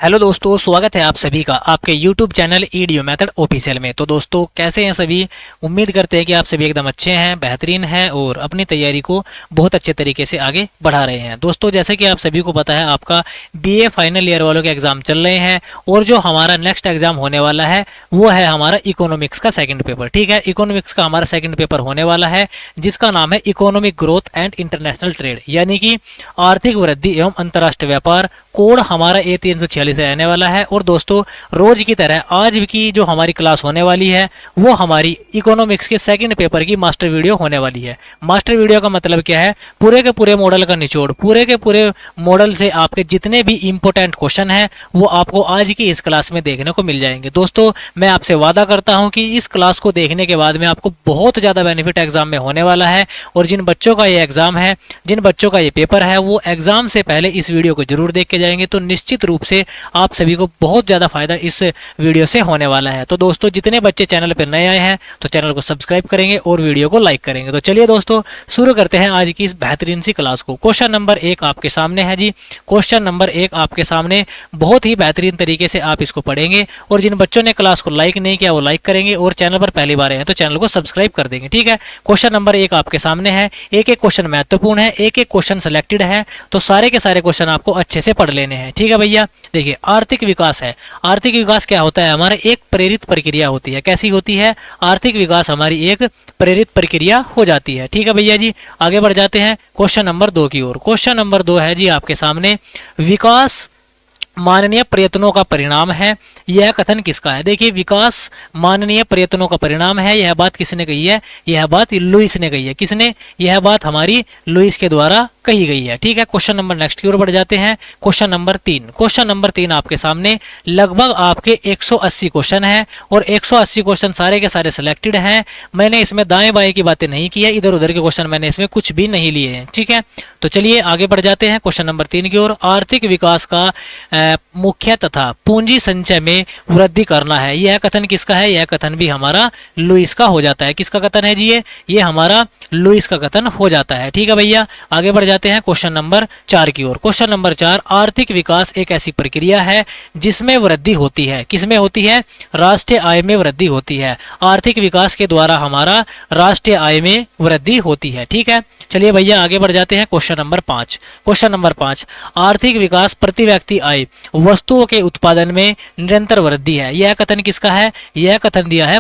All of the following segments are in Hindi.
हेलो दोस्तों, स्वागत है आप सभी का आपके YouTube चैनल ईडियो मेथड ऑफिशियल में। तो दोस्तों कैसे हैं सभी। उम्मीद करते हैं कि आप सभी एकदम अच्छे हैं, बेहतरीन हैं और अपनी तैयारी को बहुत अच्छे तरीके से आगे बढ़ा रहे हैं। दोस्तों जैसे कि आप सभी को पता है आपका BA फाइनल ईयर वालों के एग्जाम चल रहे हैं और जो हमारा नेक्स्ट एग्जाम होने वाला है वो है हमारा इकोनॉमिक्स का सेकेंड पेपर। ठीक है, इकोनॉमिक्स का हमारा सेकेंड पेपर होने वाला है जिसका नाम है economic growth and international trade, यानी कि आर्थिक वृद्धि एवं अंतर्राष्ट्रीय व्यापार। कोड हमारा A346 से रहने वाला है। और दोस्तों रोज की तरह आज की जो हमारी क्लास होने वाली है वो हमारी इकोनॉमिक्स के सेकंड पेपर की मास्टर वीडियो होने वाली है। मास्टर वीडियो का मतलब क्या है, पूरे के पूरे मॉडल का निचोड़, पूरे के पूरे मॉडल से आपके जितने भी इंपॉर्टेंट क्वेश्चन हैं वो आपको आज की इस क्लास में देखने को मिल जाएंगे। दोस्तों मैं आपसे वादा करता हूं कि इस क्लास को देखने के बाद में आपको बहुत ज़्यादा बेनिफिट एग्जाम में होने वाला है। और जिन बच्चों का ये एग्जाम है, जिन बच्चों का ये पेपर है, वो एग्जाम से पहले इस वीडियो को जरूर देख के जाएंगे तो निश्चित रूप से आप सभी को बहुत ज़्यादा फायदा इस वीडियो से होने वाला है। तो दोस्तों जितने बच्चे चैनल पर नए आए हैं तो चैनल को सब्सक्राइब करेंगे और वीडियो को लाइक करेंगे। तो चलिए दोस्तों शुरू करते हैं आज की इस बेहतरीन सी क्लास को। क्वेश्चन नंबर 1 आपके सामने है जी। क्वेश्चन नंबर 1 आपके सामने बहुत ही बेहतरीन तरीके से आप इसको पढ़ेंगे और जिन बच्चों ने क्लास को लाइक नहीं किया वो लाइक करेंगे और चैनल पर पहली बार आए हैं तो चैनल को सब्सक्राइब कर देंगे। ठीक है, क्वेश्चन नंबर 1 आपके सामने है। एक एक क्वेश्चन महत्वपूर्ण है, एक एक क्वेश्चन सिलेक्टेड है, तो सारे के सारे क्वेश्चन आपको अच्छे से पढ़ लेने हैं। ठीक है भैया, देखिए आर्थिक विकास है। आर्थिक विकास क्या होता है, हमारे एक प्रेरित प्रक्रिया होती है। कैसी होती है, आर्थिक विकास हमारी एक प्रेरित प्रक्रिया हो जाती है। ठीक है भैया जी, आगे बढ़ जाते हैं क्वेश्चन नंबर 2 की ओर। क्वेश्चन नंबर 2 है जी आपके सामने, विकास माननीय प्रयत्नों का परिणाम है। यह कथन किसका है। देखिए विकास माननीय प्रयत्नों का परिणाम है, यह बात किसने कही है, यह बात लुईस ने कही है। किसने, यह बात हमारी लुईस के द्वारा कही गई है। ठीक है, क्वेश्चन नंबर नेक्स्ट की ओर बढ़ जाते हैं। Question number 3। क्वेश्चन नंबर 3 आपके सामने लगभग आपके 180 क्वेश्चन है और 180 क्वेश्चन सारे के सारे सिलेक्टेड हैं। मैंने इसमें दाएं बाएं की बातें नहीं की है, इधर उधर के क्वेश्चन मैंने इसमें कुछ भी नहीं लिए हैं। ठीक है, तो चलिए आगे बढ़ जाते हैं क्वेश्चन नंबर 3 की ओर। आर्थिक विकास का मुख्य तथा पूंजी संचय में वृद्धि करना है। यह कथन किसका है, यह कथन भी हमारा लुईस का हो जाता है। किसका कथन है जी, ये हमारा लुईस का कथन हो जाता है। ठीक है भैया, आगे बढ़ जाते हैं क्वेश्चन नंबर 4 की ओर। क्वेश्चन नंबर 4, आर्थिक विकास एक ऐसी प्रक्रिया है जिसमें वृद्धि होती है। किसमें होती है, राष्ट्रीय आय में वृद्धि होती है। आर्थिक विकास के द्वारा हमारा राष्ट्रीय आय में वृद्धि होती है। ठीक है, चलिए भैया आगे बढ़ जाते हैं क्वेश्चन नंबर 5। क्वेश्चन नंबर 5, आर्थिक विकास प्रति व्यक्ति आय वस्तुओं के उत्पादन में निरंतर वृद्धि है। यह कथन किसका है, यह कथन दिया है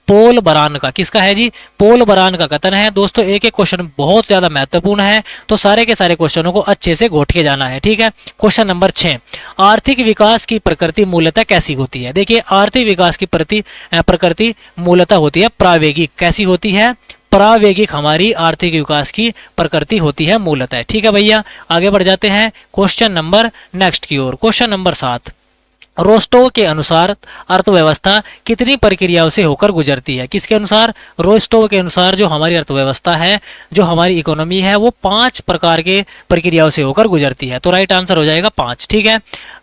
पोल बरान का। किसका है जी, पोल बरान का कथन है। दोस्तों एक एक क्वेश्चन बहुत ज्यादा महत्वपूर्ण है तो सारे के सारे क्वेश्चनों को अच्छे से घोट के जाना है। ठीक है, क्वेश्चन नंबर 6, आर्थिक विकास की प्रकृति मूलतः कैसी होती है। देखिए आर्थिक विकास की प्रकृति मूलतः होती है प्रावेगिक। कैसी होती है, प्रावेगिक हमारी आर्थिक विकास की प्रकृति होती है मूलतः। ठीक है भैया, आगे बढ़ जाते हैं क्वेश्चन नंबर नेक्स्ट की ओर। क्वेश्चन नंबर 7, रोस्टोव के अनुसार अर्थव्यवस्था कितनी प्रक्रियाओं से होकर गुजरती है। किसके अनुसार, रोस्टोव के अनुसार जो हमारी अर्थव्यवस्था है, जो हमारी इकोनॉमी है, वो 5 प्रकार के प्रक्रियाओं से होकर गुजरती है। तो राइट आंसर हो जाएगा 5। ठीक है,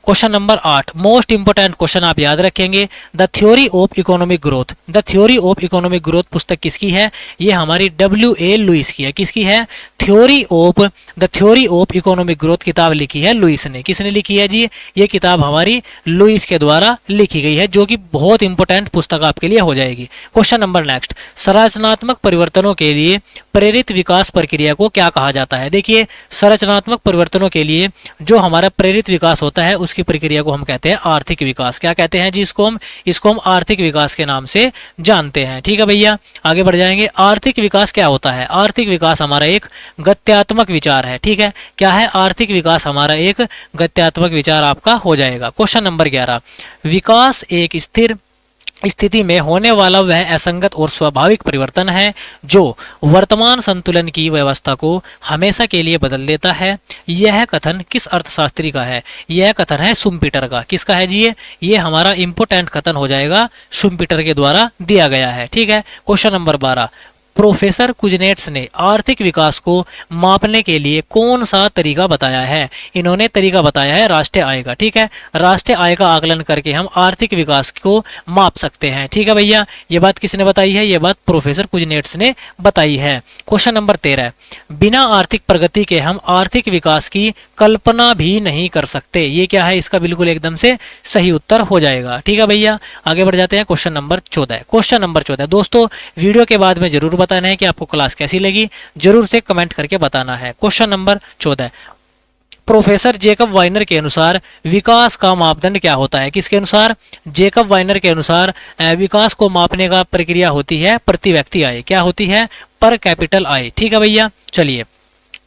question number 8, most important question आप याद रखेंगे, the theory of economic growth. The theory of economic growth पुस्तक किसकी है, ये हमारी WA लुईस की है। किसकी है, the theory of economic growth किताब लिखी है लुईस ने। किसने लिखी है जी, ये किताब हमारी लुईस के द्वारा लिखी गई है जो कि बहुत इंपॉर्टेंट पुस्तक आपके लिए हो जाएगी। क्वेश्चन नंबर नेक्स्ट, संरचनात्मक परिवर्तनों के लिए प्रेरित विकास प्रक्रिया को क्या कहा जाता है। देखिए संरचनात्मक परिवर्तनों के लिए जो हमारा प्रेरित विकास होता है उसकी प्रक्रिया को हम कहते हैं आर्थिक विकास। क्या कहते हैं जी, इसको हम आर्थिक विकास के नाम से जानते हैं। ठीक है भैया, आगे बढ़ जाएंगे। आर्थिक विकास क्या होता है, आर्थिक विकास हमारा एक गत्यात्मक विचार है। ठीक है, क्या है, आर्थिक विकास हमारा एक गत्यात्मक विचार आपका हो जाएगा। क्वेश्चन नंबर 11, विकास एक स्थिर स्थिति में होने वाला वह असंगत और स्वाभाविक परिवर्तन है जो वर्तमान संतुलन की व्यवस्था को हमेशा के लिए बदल देता है। यह कथन किस अर्थशास्त्री का है, यह कथन है शुम्पीटर का। किसका है जी, ये हमारा इंपोर्टेंट कथन हो जाएगा, शुम्पीटर के द्वारा दिया गया है। ठीक है, क्वेश्चन नंबर 12, प्रोफेसर कुजनेट्स ने आर्थिक विकास को मापने के लिए कौन सा तरीका बताया है? इन्होंने तरीका बताया है राष्ट्रीय आय का। ठीक है, राष्ट्रीय आय का आकलन करके हम आर्थिक विकास को माप सकते हैं। ठीक है भैया, ये बात किसने बताई है? ये बात प्रोफेसर कुजनेट्स ने बताई है। क्वेश्चन नंबर 13, बिना आर्थिक प्रगति के हम आर्थिक विकास की कल्पना भी नहीं कर सकते। ये क्या है? इसका बिल्कुल एकदम से सही उत्तर हो जाएगा। ठीक है भैया, आगे बढ़ जाते हैं। क्वेश्चन नंबर 14, क्वेश्चन नंबर 14 दोस्तों, वीडियो के बाद में जरूर बताना है कि आपको क्लास कैसी लगी, जरूर से कमेंट करके बताना है। क्वेश्चन नंबर 14, प्रोफेसर जेकब वाइनर के अनुसार विकास का मापदंड क्या होता है? किसके अनुसार? जेकब वाइनर के अनुसार विकास को मापने का प्रक्रिया होती है प्रति व्यक्ति आय। क्या होती है? पर कैपिटल आय। ठीक है भैया, चलिए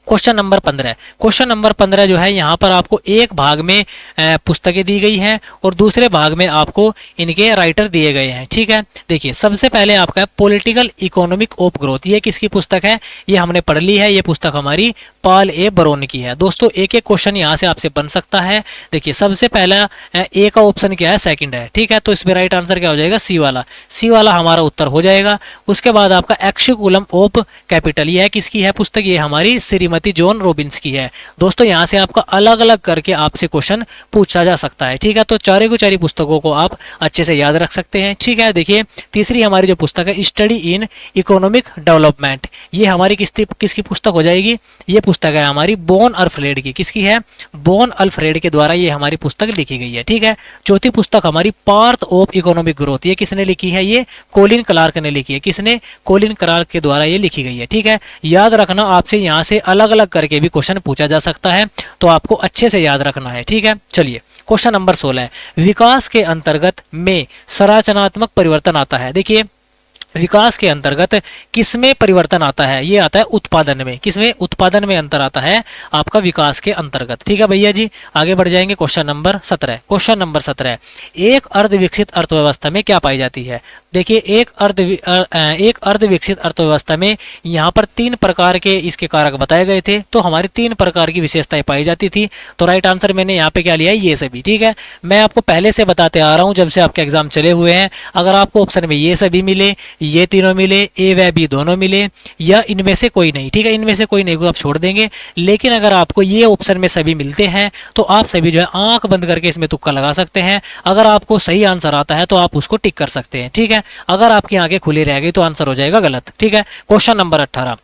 क्वेश्चन नंबर 15, क्वेश्चन नंबर 15 जो है यहाँ पर आपको एक भाग में पुस्तकें दी गई हैं और दूसरे भाग में आपको इनके राइटर दिए गए हैं। ठीक है, देखिए सबसे पहले आपका पॉलिटिकल इकोनॉमिक ऑफ ग्रोथ, ये किसकी पुस्तक है? ये हमने पढ़ ली है, ये पुस्तक हमारी पॉल ए बरोन की है। दोस्तों एक एक क्वेश्चन यहाँ से आपसे बन सकता है। देखिए सबसे पहला ए का ऑप्शन क्या है? सेकंड है। ठीक है, तो इसमें राइट आंसर क्या हो जाएगा? सी वाला। सी वाला हमारा उत्तर हो जाएगा। उसके बाद आपका एक्सक्यूलम ऑफ कैपिटल, ये है किसकी है पुस्तक? ये हमारी श्रीमती जॉन रॉबिन्स की है। दोस्तों यहाँ से आपका अलग अलग करके आपसे क्वेश्चन पूछा जा सकता है। ठीक है, तो चारों की चारी पुस्तकों को आप अच्छे से याद रख सकते हैं। ठीक है, देखिए तीसरी हमारी जो पुस्तक है स्टडी इन इकोनॉमिक डेवलपमेंट, ये हमारी किसकी पुस्तक हो जाएगी? ये पुस्तक है हमारी बोन अल्फ्रेड की। किसकी है? बोन अल्फ्रेड के द्वारा ये हमारी पुस्तक लिखी गई है। ठीक है, चौथी पुस्तक हमारी पार्ट ऑफ इकोनॉमिक ग्रोथ, ये किसने लिखी है? ये कोलिन क्लार्क ने लिखी है। किसने? कोलिन क्लार्क के द्वारा ये लिखी गई है। ठीक है, याद रखना आपसे यहाँ से अलग अलग करके भी क्वेश्चन पूछा जा सकता है, तो आपको अच्छे से याद रखना है। ठीक है, चलिए क्वेश्चन नंबर 16, विकास के अंतर्गत में संरचनात्मक परिवर्तन आता है। देखिए विकास के अंतर्गत किसमें परिवर्तन आता है? ये आता है उत्पादन में। किसमें? उत्पादन में अंतर आता है आपका विकास के अंतर्गत। ठीक है भैया जी, आगे बढ़ जाएंगे। क्वेश्चन नंबर 17, क्वेश्चन नंबर 17, एक अर्धविकसित अर्थव्यवस्था में क्या पाई जाती है? देखिए एक अर्धविकसित अर्थव्यवस्था में यहाँ पर 3 प्रकार के इसके कारक बताए गए थे, तो हमारी 3 प्रकार की विशेषताएं पाई जाती थी। तो राइट आंसर मैंने यहाँ पे क्या लिया है? ये सभी। ठीक है, मैं आपको पहले से बताते आ रहा हूँ जब से आपके एग्जाम चले हुए हैं। अगर आपको ऑप्शन में ये सभी मिले, ये तीनों मिले, ए व बी दोनों मिले, या इनमें से कोई नहीं, ठीक है, इनमें से कोई नहीं को आप छोड़ देंगे। लेकिन अगर आपको ये ऑप्शन में सभी मिलते हैं तो आप सभी जो है आंख बंद करके इसमें तुक्का लगा सकते हैं। अगर आपको सही आंसर आता है तो आप उसको टिक कर सकते हैं। ठीक है, अगर आपकी आंखें खुली रह गई तो आंसर हो जाएगा गलत। ठीक है, क्वेश्चन नंबर 18,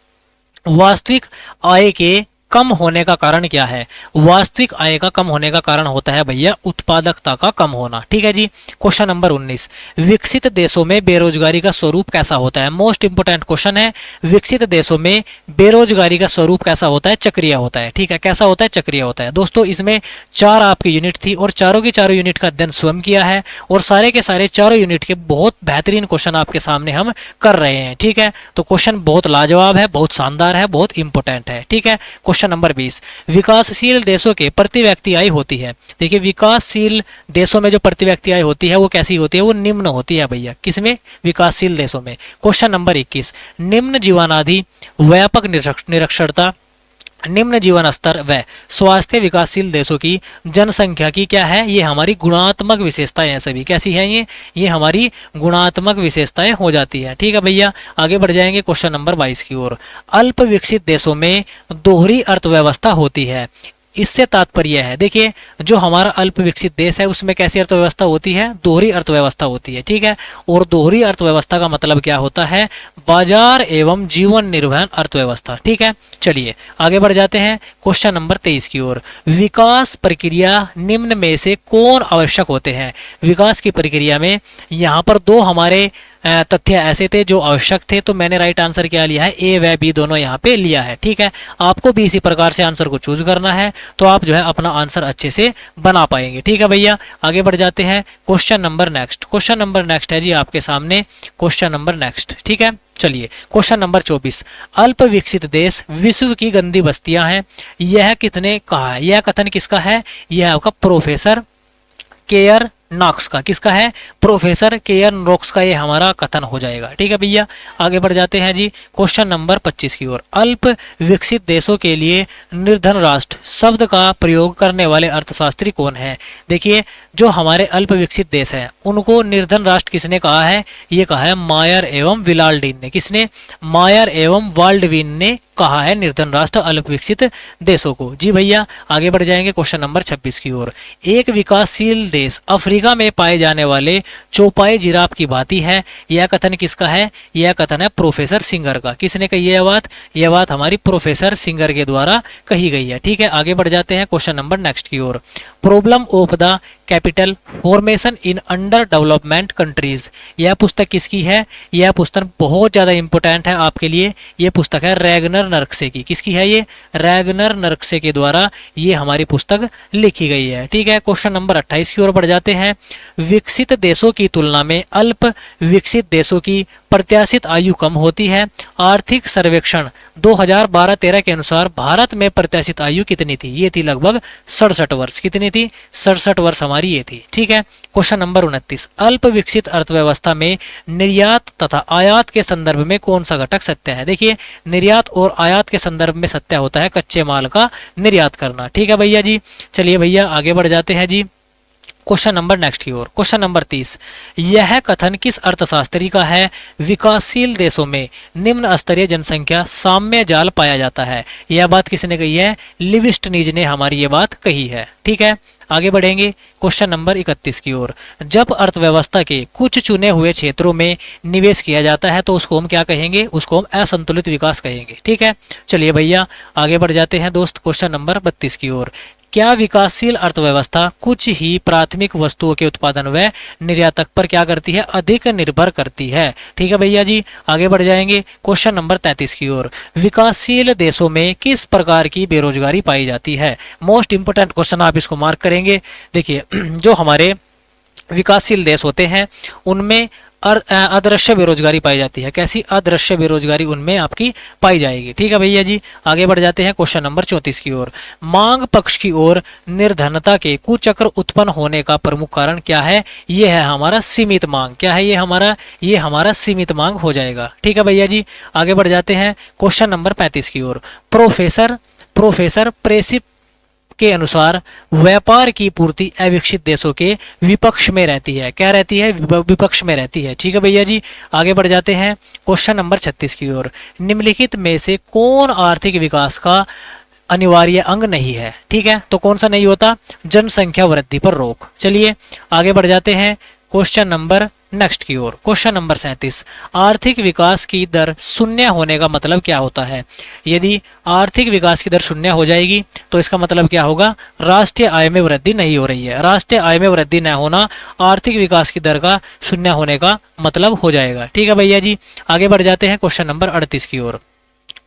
वास्तविक आय के कम होने का कारण क्या है? वास्तविक आय का कम होने का कारण होता है भैया उत्पादकता का कम होना। ठीक है जी, क्वेश्चन नंबर 19, विकसित देशों में बेरोजगारी का स्वरूप कैसा होता है? मोस्ट इंपोर्टेंट क्वेश्चन है। विकसित देशों में बेरोजगारी का स्वरूप कैसा होता है? चक्रीय होता है। ठीक है, कैसा होता है? चक्रीय होता है। दोस्तों इसमें 4 आपकी यूनिट थी और चारों की चारों यूनिट का अध्ययन स्वयं किया है और सारे के सारे चारों यूनिट के बहुत बेहतरीन क्वेश्चन आपके सामने हम कर रहे हैं। ठीक है, तो क्वेश्चन बहुत लाजवाब है, बहुत शानदार है, बहुत इंपोर्टेंट है। ठीक है, क्वेश्चन नंबर 20, विकासशील देशों के प्रति व्यक्ति आय होती है। देखिए विकासशील देशों में जो प्रति व्यक्ति आय होती है वो कैसी होती है? वो निम्न होती है भैया। किसमें? विकासशील देशों में। क्वेश्चन नंबर 21, निम्न जीवनाधि, व्यापक निरक्षरता, निम्न जीवन स्तर व स्वास्थ्य विकासशील देशों की जनसंख्या की क्या है? ये हमारी गुणात्मक विशेषताएं हैं सभी। कैसी हैं ये हमारी गुणात्मक विशेषताएं हो जाती है। ठीक है भैया, आगे बढ़ जाएंगे क्वेश्चन नंबर 22 की ओर। अल्प विकसित देशों में दोहरी अर्थव्यवस्था होती है। इससे तात्पर्य है, देखिए जो हमारा अल्प विकसित देश है उसमें कैसी अर्थव्यवस्था होती है? दोहरी अर्थव्यवस्था होती है। ठीक है, और दोहरी अर्थव्यवस्था का मतलब क्या होता है? बाजार एवं जीवन निर्वहन अर्थव्यवस्था। ठीक है, चलिए आगे बढ़ जाते हैं क्वेश्चन नंबर 23 की ओर। विकास प्रक्रिया निम्न में से कौन आवश्यक होते हैं? विकास की प्रक्रिया में यहाँ पर 2 हमारे तथ्य ऐसे थे जो आवश्यक थे, तो मैंने राइट आंसर क्या लिया है? ए व बी दोनों यहाँ पे लिया है। ठीक है, आपको भी इसी प्रकार से आंसर को चूज करना है तो आप जो है अपना आंसर अच्छे से बना पाएंगे। ठीक है भैया, आगे बढ़ जाते हैं question number next. Question number next है जी आपके सामने क्वेश्चन नंबर नेक्स्ट। ठीक है, चलिए क्वेश्चन नंबर 24, अल्प विकसित देश विश्व की गंदी बस्तियां हैं, यह कितने कहा है? यह कथन किसका है? यह आपका प्रोफेसर केयर नॉक्स का। किसका है? प्रोफेसर केयर नोक्स का ये हमारा कथन हो जाएगा। ठीक है भैया, आगे बढ़ जाते हैं जी क्वेश्चन नंबर 25 की ओर। अल्प विकसित देशों के लिए निर्धन राष्ट्र शब्द का प्रयोग करने वाले अर्थशास्त्री कौन है? देखिए, जो हमारे अल्प विकसित देश हैं उनको निर्धन राष्ट्र किसने कहा है? ये कहा है मायर एवं विलाल्डीन ने। किसने? मायर एवं वाल्डविन ने कहा है निर्धन राष्ट्र अल्प विकसित देशों को। जी भैया, आगे बढ़ जाएंगे क्वेश्चन नंबर 26 की ओर। एक विकासशील देश अफ्रीका में पाए जाने वाले चौपाई जिराफ की भांति है। यह कथन किसका है? यह कथन है प्रोफेसर सिंगर का। किसने कही है यह बात? यह बात हमारी प्रोफेसर सिंगर के द्वारा कही गई है। ठीक है, आगे बढ़ जाते हैं क्वेश्चन नंबर नेक्स्ट की ओर। Problem of the capital formation in under development countries, यह पुस्तक किसकी है? यह पुस्तक बहुत ज्यादा इंपॉर्टेंट है आपके लिए। यह पुस्तक है रैगनर नर्कसे की। किसकी है ये? रैगनर नर्कसे के द्वारा ये हमारी पुस्तक लिखी गई है। ठीक है, क्वेश्चन नंबर 28 की ओर बढ़ जाते हैं। विकसित देशों की तुलना में अल्प विकसित देशों की प्रत्याशित आयु कम होती है। आर्थिक सर्वेक्षण 2012-13 के अनुसार भारत में प्रत्याशित आयु कितनी थी? ये थी लगभग 67 वर्ष। कितनी थी? 67 वर्ष हमारी ये थी। ठीक है, क्वेश्चन नंबर 29। अल्प विकसित अर्थव्यवस्था में निर्यात तथा आयात के संदर्भ में कौन सा घटक सत्य है? देखिए, निर्यात और आयात के संदर्भ में सत्य होता है कच्चे माल का निर्यात करना। ठीक है भैया जी, चलिए भैया आगे बढ़ जाते हैं जी क्वेश्चन नंबर नेक्स्ट की ओर। Question number 30। यह कथन किस अर्थशास्त्री का है? विकासशील देशों में निम्न स्तरीय जनसंख्या साम्य जाल पाया जाता है। यह बात किसने कही है? लिविस्टनीज ने हमारी ये बात कही है। ठीक है, आगे बढ़ेंगे क्वेश्चन नंबर 31 की ओर। जब अर्थव्यवस्था के कुछ चुने हुए क्षेत्रों में निवेश किया जाता है तो उसको हम क्या कहेंगे? उसको हम असंतुलित विकास कहेंगे। ठीक है, चलिए भैया आगे बढ़ जाते हैं दोस्त क्वेश्चन नंबर 32 की ओर। क्या विकासशील अर्थव्यवस्था कुछ ही प्राथमिक वस्तुओं के उत्पादन व निर्यातक पर क्या करती है? अधिक निर्भर करती है। ठीक है भैया जी, आगे बढ़ जाएंगे क्वेश्चन नंबर 33 की ओर। विकासशील देशों में किस प्रकार की बेरोजगारी पाई जाती है? मोस्ट इंपोर्टेंट क्वेश्चन, आप इसको मार्क करेंगे। देखिए, जो हमारे विकासशील देश होते हैं उनमें अदृश्य बेरोजगारी पाई जाती है। कैसी? अदृश्य बेरोजगारी उनमें आपकी पाई जाएगी। ठीक है भैया जी, आगे बढ़ जाते हैं क्वेश्चन नंबर 34 की ओर। मांग पक्ष की ओर निर्धनता के कुचक्र उत्पन्न होने का प्रमुख कारण क्या है? ये है हमारा सीमित मांग। क्या है ये हमारा सीमित मांग हो जाएगा। ठीक है भैया जी, आगे बढ़ जाते हैं क्वेश्चन नंबर 35 की ओर। प्रोफेसर प्रेसिप के अनुसार व्यापार की पूर्ति अविकसित देशों के विपक्ष में रहती है। क्या रहती है? विपक्ष में रहती है। ठीक है भैया जी, आगे बढ़ जाते हैं क्वेश्चन नंबर 36 की ओर। निम्नलिखित में से कौन आर्थिक विकास का अनिवार्य अंग नहीं है? ठीक है, तो कौन सा नहीं होता? जनसंख्या वृद्धि पर रोक। चलिए आगे बढ़ जाते हैं क्वेश्चन नंबर नेक्स्ट की ओर। Question number 37। आर्थिक विकास की दर शून्य होने का मतलब क्या होता है? यदि आर्थिक विकास की दर शून्य हो जाएगी तो इसका मतलब क्या होगा? राष्ट्रीय आय में वृद्धि नहीं हो रही है। राष्ट्रीय आय में वृद्धि न होना आर्थिक विकास की दर का शून्य होने का मतलब हो जाएगा। ठीक है भैया जी, आगे बढ़ जाते हैं क्वेश्चन नंबर 38 की ओर।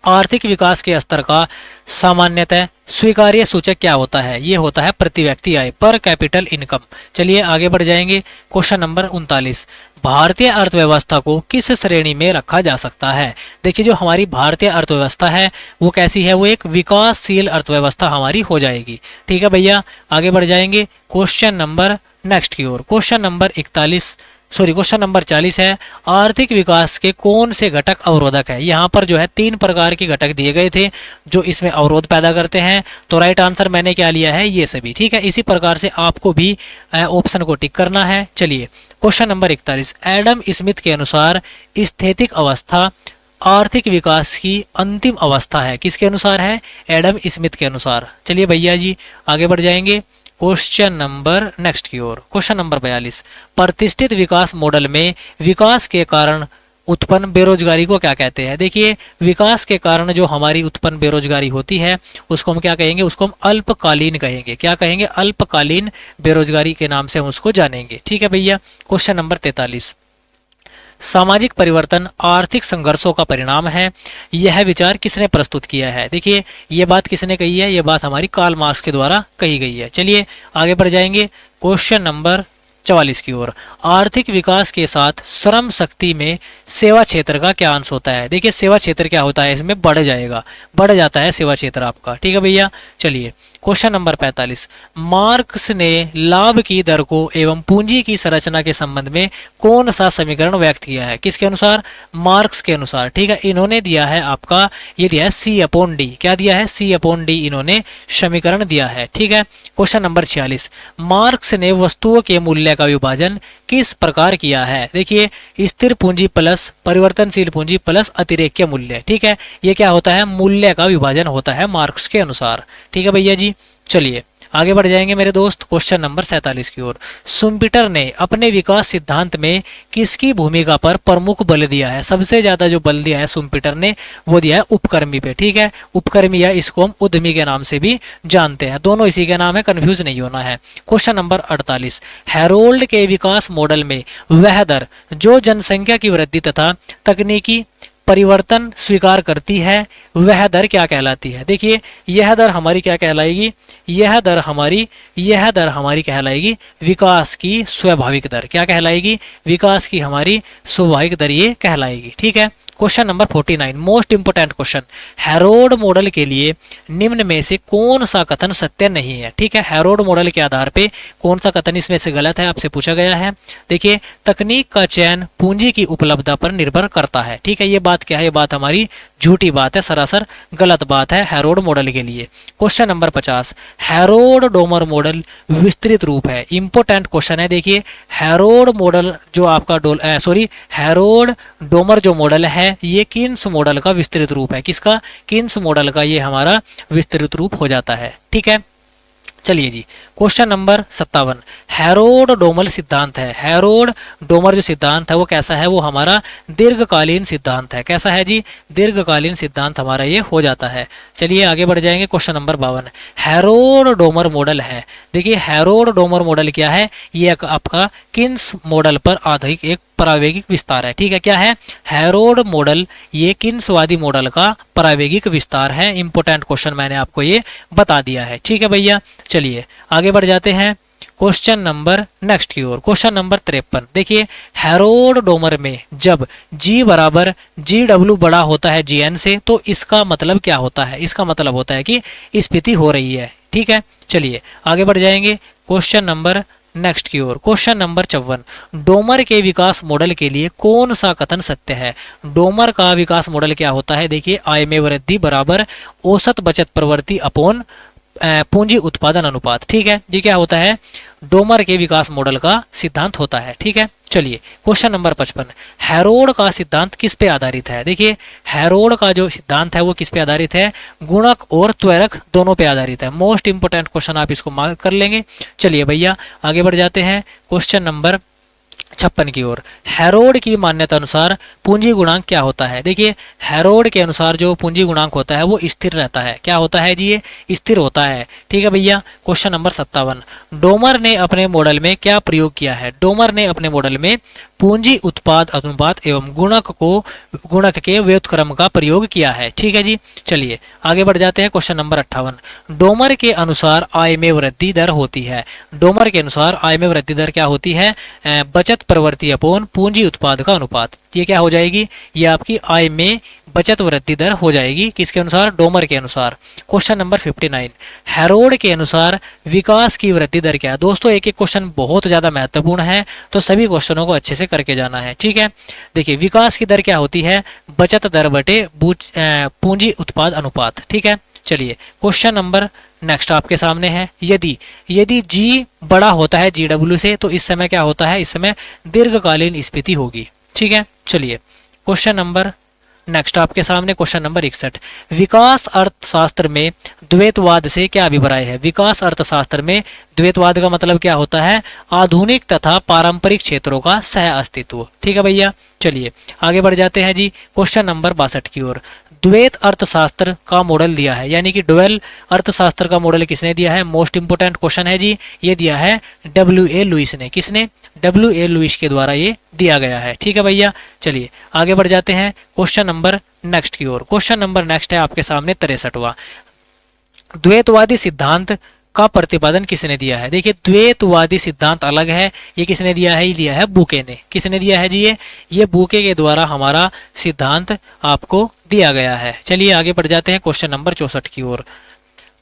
आर्थिक विकास के स्तर का सामान्यतः स्वीकार्य सूचक क्या होता है? ये होता है प्रति व्यक्ति आय, पर कैपिटल इनकम। चलिए आगे बढ़ जाएंगे क्वेश्चन नंबर 39। भारतीय अर्थव्यवस्था को किस श्रेणी में रखा जा सकता है? देखिए, जो हमारी भारतीय अर्थव्यवस्था है वो कैसी है? वो एक विकासशील अर्थव्यवस्था हमारी हो जाएगी। ठीक है भैया, आगे बढ़ जाएंगे क्वेश्चन नंबर नेक्स्ट की ओर। क्वेश्चन नंबर 40 है। आर्थिक विकास के कौन से घटक अवरोधक है? यहाँ पर जो है 3 प्रकार के घटक दिए गए थे जो इसमें अवरोध पैदा करते हैं। तो राइट आंसर मैंने क्या लिया है? ये सभी। ठीक है, इसी प्रकार से आपको भी ऑप्शन को टिक करना है। चलिए क्वेश्चन नंबर 41। एडम स्मिथ के अनुसार स्थैतिक अवस्था आर्थिक विकास की अंतिम अवस्था है। किसके अनुसार है? एडम स्मिथ के अनुसार। चलिए भैया जी आगे बढ़ जाएंगे क्वेश्चन नंबर नेक्स्ट की ओर। Question number 42। प्रतिष्ठित विकास मॉडल में विकास के कारण उत्पन्न बेरोजगारी को क्या कहते हैं? देखिए, विकास के कारण जो हमारी उत्पन्न बेरोजगारी होती है उसको हम क्या कहेंगे? उसको हम अल्पकालीन कहेंगे। क्या कहेंगे? अल्पकालीन बेरोजगारी के नाम से हम उसको जानेंगे। ठीक है भैया, क्वेश्चन नंबर 43। सामाजिक परिवर्तन आर्थिक संघर्षों का परिणाम है। यह विचार किसने प्रस्तुत किया है? देखिए, यह बात किसने कही है? यह बात हमारी कार्ल मार्क्स के द्वारा कही गई है। चलिए आगे बढ़ जाएंगे क्वेश्चन नंबर 44 की ओर। आर्थिक विकास के साथ श्रम शक्ति में सेवा क्षेत्र का क्या अंश होता है? देखिए, सेवा क्षेत्र क्या होता है? इसमें बढ़ जाता है सेवा क्षेत्र आपका। ठीक है भैया, चलिए क्वेश्चन नंबर 45, मार्क्स ने लाभ की दर को एवं पूंजी की संरचना के संबंध में कौन सा समीकरण व्यक्त किया है? किसके अनुसार? मार्क्स के अनुसार। ठीक है, इन्होंने दिया है आपका, ये दिया है C/D। क्या दिया है? C/D इन्होंने समीकरण दिया है। ठीक है, क्वेश्चन नंबर 46, मार्क्स ने वस्तुओं के मूल्य का विभाजन किस प्रकार किया है? देखिए, स्थिर पूंजी प्लस परिवर्तनशील पूंजी प्लस अतिरेक्य मूल्य। ठीक है, ये क्या होता है? मूल्य का विभाजन होता है मार्क्स के अनुसार। ठीक है भैया जी, चलिए आगे बढ़ जाएंगे मेरे दोस्त क्वेश्चन नंबर 47 की ओर। शुम्पेटर ने अपने विकास सिद्धांत में किसकी भूमिका पर प्रमुख बल दिया है? सबसे ज्यादा जो बल दिया है शुम्पेटर ने वो दिया है उपकर्मी पे। ठीक है, उपकर्मी या इसको हम उद्यमी के नाम से भी जानते हैं, दोनों इसी के नाम है, कंफ्यूज नहीं होना है। क्वेश्चन नंबर 48, हैरोल्ड के विकास मॉडल में वह दर जो जनसंख्या की वृद्धि तथा तकनीकी परिवर्तन स्वीकार करती है वह दर क्या कहलाती है? देखिए, यह दर हमारी क्या कहलाएगी? यह दर हमारी कहलाएगी विकास की स्वाभाविक दर। क्या कहलाएगी? विकास की हमारी स्वाभाविक दर ये कहलाएगी। ठीक है, question number 49, most important question, Harold model के लिए निम्न में से कौन सा कथन सत्य नहीं है? ठीक है, हैरोल्ड मॉडल के आधार पे कौन सा कथन इसमें से गलत है, आपसे पूछा गया है। देखिए, तकनीक का चयन पूंजी की उपलब्धता पर निर्भर करता है। ठीक है, ये बात क्या है? ये बात हमारी झूठी बात है, सरासर गलत बात है हैरोल्ड मॉडल के लिए। Question number 50, Harold Domar model विस्तृत रूप है। इंपोर्टेंट क्वेश्चन है। देखिए, हैरोल्ड मॉडल जो आपका हैरोल्ड डोमर जो मॉडल है ये किन्स मॉडल का विस्तृत रूप है। किसका? किन्स मॉडल का ये हमारा विस्तृत रूप हो जाता है। ठीक है, चलिए जी, क्वेश्चन नंबर 57, हैरोल्ड डोमर सिद्धांत है। हैरोल्ड डोमर जो सिद्धांत है वो कैसा है? वो हमारा दीर्घकालीन सिद्धांत है। कैसा है जी? दीर्घकालीन सिद्धांत हमारा ये हो जाता है। चलिए आगे बढ़ जाएंगे। Question number 52, Harold Domar model है। देखिए, हैरोल्ड डोमर मॉडल क्या है? ये आपका किन्स मॉडल पर आधारित एक प्रावेगिक विस्तार है। ठीक है, क्या है? हैरोल्ड मॉडल ये किन्सवादी मॉडल का प्रावेगिक विस्तार है। इंपोर्टेंट क्वेश्चन मैंने आपको ये बता दिया है। ठीक है भैया, चलिए आगे बढ़ जाते हैं क्वेश्चन नंबर नेक्स्ट की ओर। क्वेश्चन नंबर 53, देखिए, हैरोल्ड डोमर में जब G बराबर GW बड़ा होता है GN से तो इसका मतलब क्या होता है? इसका मतलब होता है कि स्फीति हो रही है। ठीक है, चलिए आगे बढ़ जाएंगे क्वेश्चन नंबर नेक्स्ट की ओर। क्वेश्चन नंबर 54, डोमर के विकास मॉडल के लिए कौन सा कथन सत्य है? डोमर का विकास मॉडल क्या होता है? देखिए, आय में वृद्धि बराबर औसत बचत प्रवृत्ति अपॉन पूंजी उत्पादन अनुपात। ठीक है, ये क्या होता है? डोमर के विकास मॉडल का सिद्धांत होता है। ठीक है, चलिए क्वेश्चन नंबर 55, हैरोल्ड का सिद्धांत किस पे आधारित है? देखिए, हैरोल्ड का जो सिद्धांत है वो किस पे आधारित है? गुणक और त्वरक दोनों पे आधारित है। मोस्ट इंपोर्टेंट क्वेश्चन, आप इसको मार्क कर लेंगे। चलिए भैया आगे बढ़ जाते हैं क्वेश्चन नंबर 56 की ओर। हैरोल्ड की मान्यता अनुसार पूंजी गुणांक क्या होता है? देखिए, हैरोल्ड के अनुसार जो पूंजी गुणांक होता है वो स्थिर रहता है। क्या होता है जी? ये स्थिर होता है। ठीक है भैया, क्वेश्चन नंबर 57, डोमर ने अपने मॉडल में क्या प्रयोग किया है? डोमर ने अपने मॉडल में पूंजी उत्पाद अनुपात एवं गुणक के व्युत्क्रम का प्रयोग किया है। ठीक है जी, चलिए आगे बढ़ जाते हैं क्वेश्चन नंबर 58, डोमर के अनुसार आय में वृद्धि दर होती है। डोमर के अनुसार आय में वृद्धि दर क्या होती है? बचत प्रवृत्ति अपॉन पूंजी उत्पाद का अनुपात। ये क्या हो जाएगी? ये आपकी आय में बचत वृद्धि दर हो जाएगी। किसके अनुसार? डोमर के अनुसार। क्वेश्चन नंबर 59, हैरोल्ड के अनुसार विकास की वृद्धि दर क्या है? दोस्तों, एक एक क्वेश्चन बहुत ज्यादा महत्वपूर्ण है, तो सभी क्वेश्चनों को अच्छे से करके जाना है। ठीक है, देखिए, विकास की दर क्या होती है? बचत दर बटे पूंजी उत्पाद अनुपात। ठीक है, चलिए क्वेश्चन नंबर नेक्स्ट आपके सामने है। यदि G बड़ा होता है GW से तो इस समय क्या होता है? इस समय दीर्घकालीन स्फीति होगी। ठीक है, चलिए क्वेश्चन नंबर नेक्स्ट आपके सामने क्वेश्चन नंबर 61, विकास अर्थशास्त्र में द्वैतवाद से क्या अभिप्राय है? विकास अर्थशास्त्र में द्वैतवाद का मतलब क्या होता है? आधुनिक तथा पारंपरिक क्षेत्रों का सह अस्तित्व। ठीक है भैया, चलिए आगे बढ़ जाते हैं जी क्वेश्चन नंबर 62 की ओर। द्वैत अर्थशास्त्र का मॉडल दिया है, यानी कि ड्वेल अर्थशास्त्र का मॉडल किसने दिया है? मोस्ट इंपोर्टेंट क्वेश्चन है जी, ये दिया है W.A. लुईस ने। किसने? W.A. लुईस के द्वारा ये दिया गया है। ठीक है भैया, चलिए आगे बढ़ जाते हैं क्वेश्चन नंबर नेक्स्ट की ओर। क्वेश्चन नंबर नेक्स्ट है आपके सामने 63वां, द्वैतवादी सिद्धांत का प्रतिपादन किसने दिया है? देखिए, द्वैतवादी सिद्धांत अलग है, ये किसने दिया है? ये दिया है बुके ने। किसने दिया है जी? ये बुके के द्वारा हमारा सिद्धांत आपको दिया गया है। चलिए आगे बढ़ जाते हैं क्वेश्चन नंबर 64 की ओर।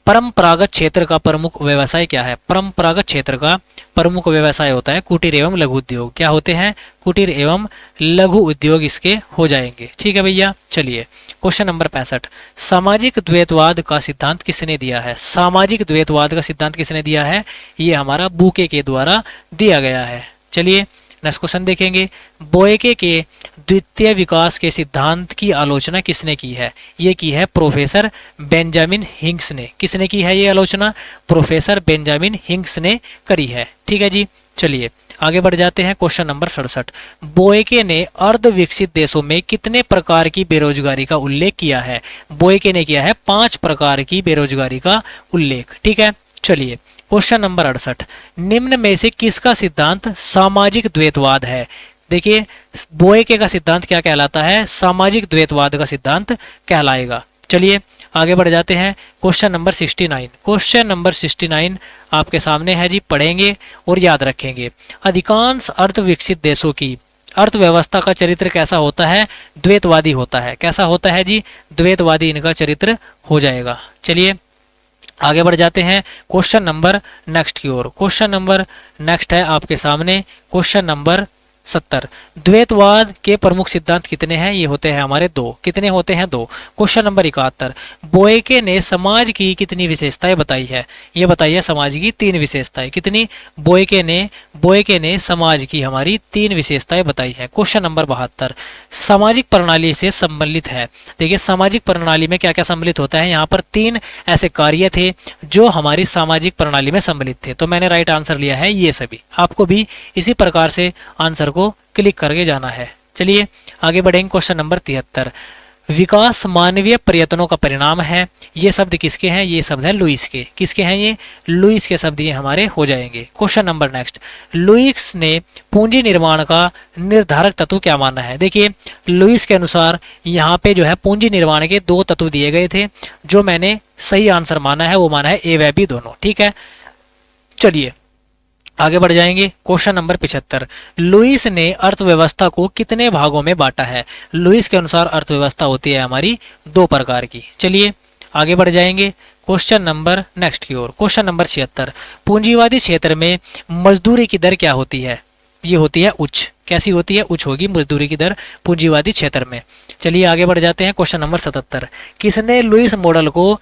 परंपरागत क्षेत्र का प्रमुख व्यवसाय क्या है? परंपरागत क्षेत्र का प्रमुख व्यवसाय होता है कुटीर एवं लघु उद्योग। क्या होते हैं? कुटीर एवं लघु उद्योग इसके हो जाएंगे। ठीक है भैया। चलिए क्वेश्चन नंबर 65, सामाजिक द्वैतवाद का सिद्धांत किसने दिया है? सामाजिक द्वैतवाद का सिद्धांत किसने दिया है? ये हमारा बुके के द्वारा दिया गया है। चलिए नेक्स्ट क्वेश्चन देखेंगे, बोएके के द्वितीय विकास के सिद्धांत की आलोचना किसने की है? ये की है प्रोफेसर बेंजामिन हिंग्स ने। किसने की है ये आलोचना? प्रोफेसर बेंजामिन हिंग्स ने करी है। ठीक है जी। चलिए आगे बढ़ जाते हैं। क्वेश्चन नंबर 67, बोएके ने अर्ध विकसित देशों में कितने प्रकार की बेरोजगारी का उल्लेख किया है? बोएके ने किया है 5 प्रकार की बेरोजगारी का उल्लेख। ठीक है। चलिए क्वेश्चन नंबर 68, निम्न में से किसका सिद्धांत सामाजिक द्वैतवाद है? देखिए बोएके का सिद्धांत क्या कहलाता है? सामाजिक द्वैतवाद का सिद्धांत कहलाएगा। चलिए आगे बढ़ जाते हैं। क्वेश्चन नंबर 69, क्वेश्चन नंबर 69 आपके सामने है जी, पढ़ेंगे और याद रखेंगे। अधिकांश अर्ध विकसित देशों की अर्थव्यवस्था का चरित्र कैसा होता है? द्वैतवादी होता है। कैसा होता है जी? द्वैतवादी इनका चरित्र हो जाएगा। चलिए आगे बढ़ जाते हैं क्वेश्चन नंबर नेक्स्ट की ओर। क्वेश्चन नंबर नेक्स्ट है आपके सामने क्वेश्चन नंबर 70, द्वैतवाद के प्रमुख सिद्धांत कितने हैं? ये होते हैं हमारे 2। कितने होते हैं? 2। क्वेश्चन नंबर 71, बोएके ने समाज की कितनी विशेषताएं बताई है? ये बताइए समाज की 3 विशेषताएं। कितनी? बोएके ने समाज की हमारी 3 विशेषताएं बताई है। क्वेश्चन नंबर 72, सामाजिक प्रणाली से सम्मिलित है। देखिए सामाजिक प्रणाली में क्या क्या सम्मिलित होता है? यहाँ पर 3 ऐसे कार्य थे जो हमारी सामाजिक प्रणाली में सम्मिलित थे, तो मैंने राइट आंसर लिया है ये सभी। आपको भी इसी प्रकार से आंसर को क्लिक करके जाना है। चलिए आगे बढ़ेंगे। क्वेश्चन नंबर 73, विकास मानवीय प्रयत्नों का परिणाम है। ये शब्द किसके हैं? ये शब्द है लुईस के। किसके हैं ये? लुईस के शब्द ये हमारे हो जाएंगे। क्वेश्चन नंबर नेक्स्ट, लुईस ने पूंजी निर्माण का निर्धारक तत्व क्या माना है? देखिए लुईस के अनुसार यहाँ पे जो है पूंजी निर्माण के 2 तत्व दिए गए थे, जो मैंने सही आंसर माना है वो माना है ए व बी दोनों। ठीक है। चलिए आगे बढ़ जाएंगे। क्वेश्चन नंबर 75, लुईस ने अर्थव्यवस्था को कितने भागों में बांटा है? लुईस के अनुसार अर्थव्यवस्था होती है हमारी 2 प्रकार की। चलिए आगे बढ़ जाएंगे क्वेश्चन नंबर नेक्स्ट की ओर। क्वेश्चन नंबर 76, पूंजीवादी क्षेत्र में मजदूरी की दर क्या होती है? ये होती है उच्च। कैसी होती है? उच्च होगी मजदूरी की दर पूंजीवादी क्षेत्र में। चलिए आगे बढ़ जाते हैं। क्वेश्चन नंबर 77, किसने लुईस मॉडल को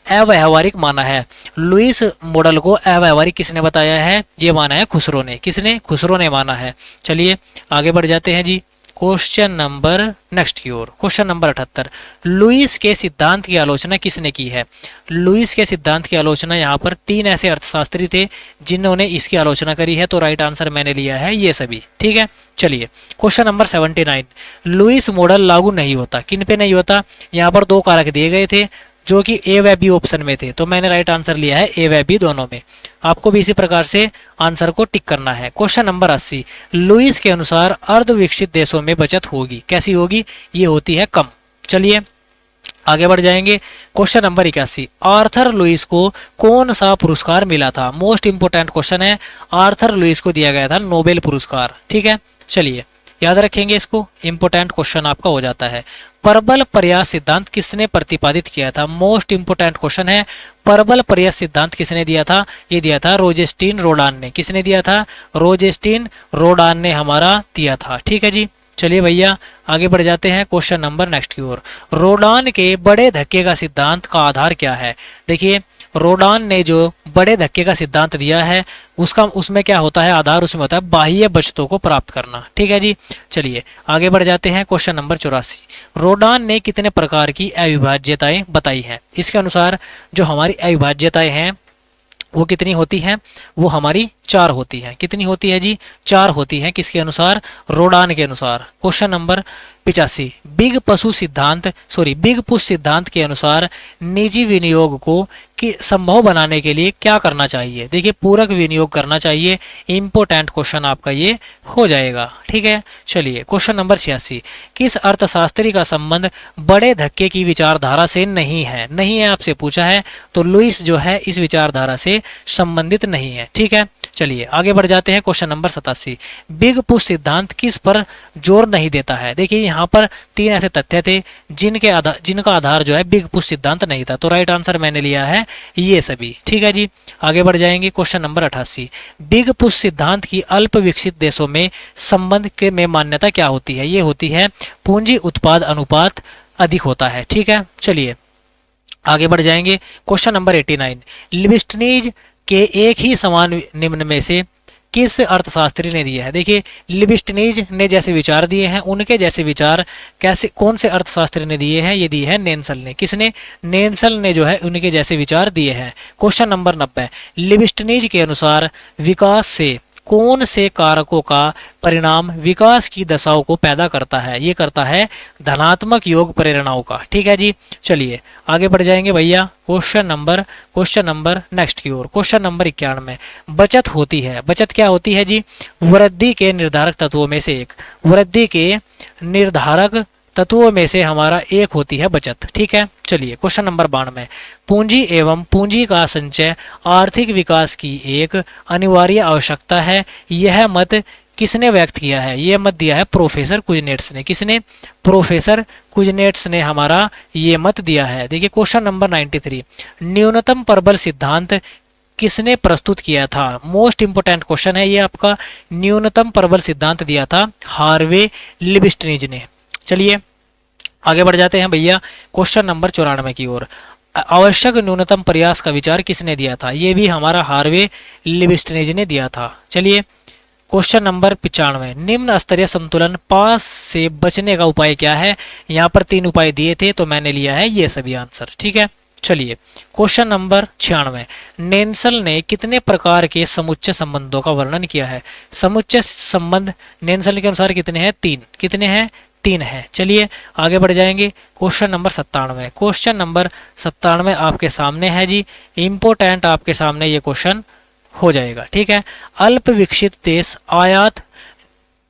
अव्यावहारिक माना है? लुईस मॉडल को अव्यावहारिक किसने बताया है? ये माना है खुसरो ने। किसने? खुसरो ने माना है। चलिए आगे बढ़ जाते हैं जी क्वेश्चन नंबर नेक्स्ट की ओर। क्वेश्चन नंबर 78, लुईस के सिद्धांत की आलोचना किसने की है? लुईस के सिद्धांत की आलोचना यहाँ पर 3 ऐसे अर्थशास्त्री थे जिन्होंने इसकी आलोचना करी है, तो राइट आंसर मैंने लिया है ये सभी। ठीक है। चलिए क्वेश्चन नंबर 79, लुईस मॉडल लागू नहीं होता। किन पे नहीं होता? यहाँ पर 2 कारक दिए गए थे जो कि ए व बी ऑप्शन में थे, तो मैंने राइट आंसर लिया है ए व बी दोनों में। आपको भी इसी प्रकार से आंसर को टिक करना है। क्वेश्चन नंबर 80, लुईस के अनुसार अर्ध विकसित देशों में बचत होगी। कैसी होगी? ये होती है कम। चलिए आगे बढ़ जाएंगे। क्वेश्चन नंबर 81, आर्थर लुईस को कौन सा पुरस्कार मिला था? मोस्ट इंपोर्टेंट क्वेश्चन है। आर्थर लुईस को दिया गया था नोबेल पुरस्कार। ठीक है। चलिए याद रखेंगे इसको, इंपोर्टेंट क्वेश्चन आपका हो जाता है। परबल प्रयास सिद्धांत किसने प्रतिपादित किया था? मोस्ट इंपोर्टेंट क्वेश्चन है। परबल प्रयास सिद्धांत किसने दिया था? ये दिया था रोजेस्टीन रोडान ने। किसने दिया था? रोजेस्टीन रोडान ने हमारा दिया था। ठीक है जी। चलिए भैया आगे बढ़ जाते हैं क्वेश्चन नंबर नेक्स्ट की ओर। रोडान के बड़े धक्के का सिद्धांत का आधार क्या है? देखिए रोडान ने जो बड़े धक्के का सिद्धांत दिया है उसमें क्या होता है? आधार उसमें होता है बाह्य बचतों को प्राप्त करना। ठीक है जी। चलिए आगे बढ़ जाते हैं क्वेश्चन नंबर 84, रोडान ने कितने प्रकार की अविभाज्यताएं बताई हैं? इसके अनुसार जो हमारी अविभाज्यताएं हैं वो कितनी होती हैं? वो हमारी 4 होती हैं। कितनी होती है जी? 4 होती हैं। किसके अनुसार? रोडान के अनुसार। क्वेश्चन नंबर 85, बिग पुश सिद्धांत के अनुसार निजी विनियोग को संभव बनाने के लिए क्या करना चाहिए? देखिए पूरक विनियोग करना चाहिए। इंपोर्टेंट क्वेश्चन आपका ये हो जाएगा। ठीक है। चलिए क्वेश्चन नंबर 86, किस अर्थशास्त्री का संबंध बड़े धक्के की विचारधारा से नहीं है? नहीं है आपसे पूछा है, तो लुईस जो है इस विचारधारा से संबंधित नहीं है। ठीक है। चलिए आगे बढ़ जाते हैं क्वेश्चन नंबर 87, बिग पुश सिद्धांत किस पर जोर नहीं देता है? देखिए यहाँ पर 3 ऐसे तथ्य थे जिनका आधार जो है बिग पुश सिद्धांत नहीं था। तो राइट आंसर मैंने लिया है ये सभी। ठीक है जी, आगे बढ़ जाएंगे। क्वेश्चन नंबर 88, बिग पुश सिद्धांत की अल्प विकसित देशों में संबंध के में मान्यता क्या होती है? ये होती है पूंजी उत्पाद अनुपात अधिक होता है। ठीक है, चलिए आगे बढ़ जाएंगे। क्वेश्चन नंबर 89, लिबिस्टनीज के एक ही समान निम्न में से किस अर्थशास्त्री ने दिया है? देखिए, लिबिस्टनीज ने जैसे विचार दिए हैं, उनके जैसे विचार कैसे कौन से अर्थशास्त्री ने दिए हैं? ये दिए हैं नेल्सन ने। किसने? नेल्सन ने जो है उनके जैसे विचार दिए हैं। क्वेश्चन नंबर 90, लिबिस्टनीज के अनुसार विकास से कौन से कारकों का परिणाम विकास की दशाओं को पैदा करता है? ये करता है धनात्मक योग प्रेरणाओं का। ठीक है जी, चलिए आगे बढ़ जाएंगे भैया। क्वेश्चन नंबर नेक्स्ट की ओर। क्वेश्चन नंबर 91, बचत होती है। बचत क्या होती है जी? वृद्धि के निर्धारक तत्वों में से एक। वृद्धि के निर्धारक तत्वों में से हमारा एक होती है बचत। ठीक है, चलिए क्वेश्चन नंबर 92, पूंजी एवं पूंजी का संचय आर्थिक विकास की एक अनिवार्य आवश्यकता है। यह मत किसने व्यक्त किया है? यह मत दिया है प्रोफेसर कुजनेट्स ने। किसने? प्रोफेसर कुजनेट्स ने हमारा ये मत दिया है। देखिए क्वेश्चन नंबर 93, न्यूनतम प्रबल सिद्धांत किसने प्रस्तुत किया था? मोस्ट इंपोर्टेंट क्वेश्चन है ये आपका। न्यूनतम प्रबल सिद्धांत दिया था हार्वे लिबिस्टनीज ने। चलिए आगे बढ़ जाते हैं भैया क्वेश्चन नंबर 94 की ओर। आवश्यक न्यूनतम प्रयास का विचार किसने दिया था? ये भी हमारा हार्वे लिबिस्टनीज ने दिया था। चलिए क्वेश्चन नंबर 95, निम्न स्तरीय संतुलन पास से बचने का उपाय क्या है? यहाँ पर 3 उपाय दिए थे, तो मैंने लिया है ये सभी आंसर। ठीक है, चलिए क्वेश्चन नंबर 96, नेल्सन ने कितने प्रकार के समुच्चय संबंधों का वर्णन किया है? समुच्चय संबंध नेल्सन के अनुसार कितने हैं? 3। कितने हैं? 3 है। चलिए आगे बढ़ जाएंगे। क्वेश्चन नंबर 97, क्वेश्चन नंबर 97 आपके सामने है जी। इंपोर्टेंट आपके सामने ये क्वेश्चन हो जाएगा। ठीक है, अल्प विकसित देश आयात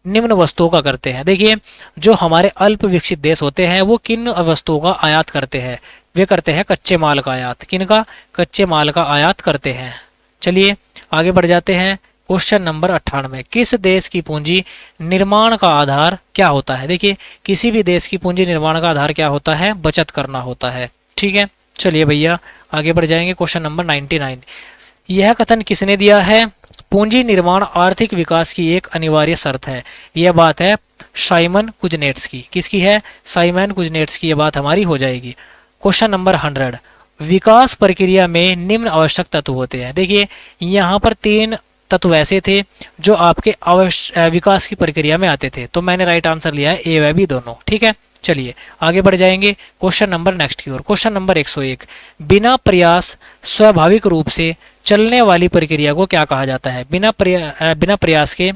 निम्न वस्तुओं का करते हैं। देखिए, जो हमारे अल्प विकसित देश होते हैं वो किन वस्तुओं का आयात करते हैं? वे करते हैं कच्चे माल का आयात। किनका? कच्चे माल का आयात करते हैं। चलिए आगे बढ़ जाते हैं। क्वेश्चन नंबर 98, किस देश की पूंजी निर्माण का आधार क्या होता है? देखिए, किसी भी देश की पूंजी निर्माण का आधार क्या होता है? बचत करना होता है। ठीक है, चलिए भैया आगे बढ़ जाएंगे। क्वेश्चन नंबर 99, यह कथन किसने दिया है? पूंजी निर्माण आर्थिक विकास की एक अनिवार्य शर्त है। यह बात है साइमन कुजनेट्स की। किसकी है? साइमन कुजनेट्स की। यह बात हमारी हो जाएगी। क्वेश्चन नंबर 100, विकास प्रक्रिया में निम्न आवश्यक तत्व होते हैं। देखिए, यहाँ पर 3 तत्व ऐसे थे जो आपके विकास की प्रक्रिया में आते थे, तो मैंने राइट आंसर लिया है ए व बी दोनों। ठीक है, चलिए आगे बढ़ जाएंगे। क्वेश्चन नंबर नेक्स्ट की ओर। क्वेश्चन नंबर 101, बिना प्रयास स्वाभाविक रूप से चलने वाली प्रक्रिया को क्या कहा जाता है? बिना प्रयास के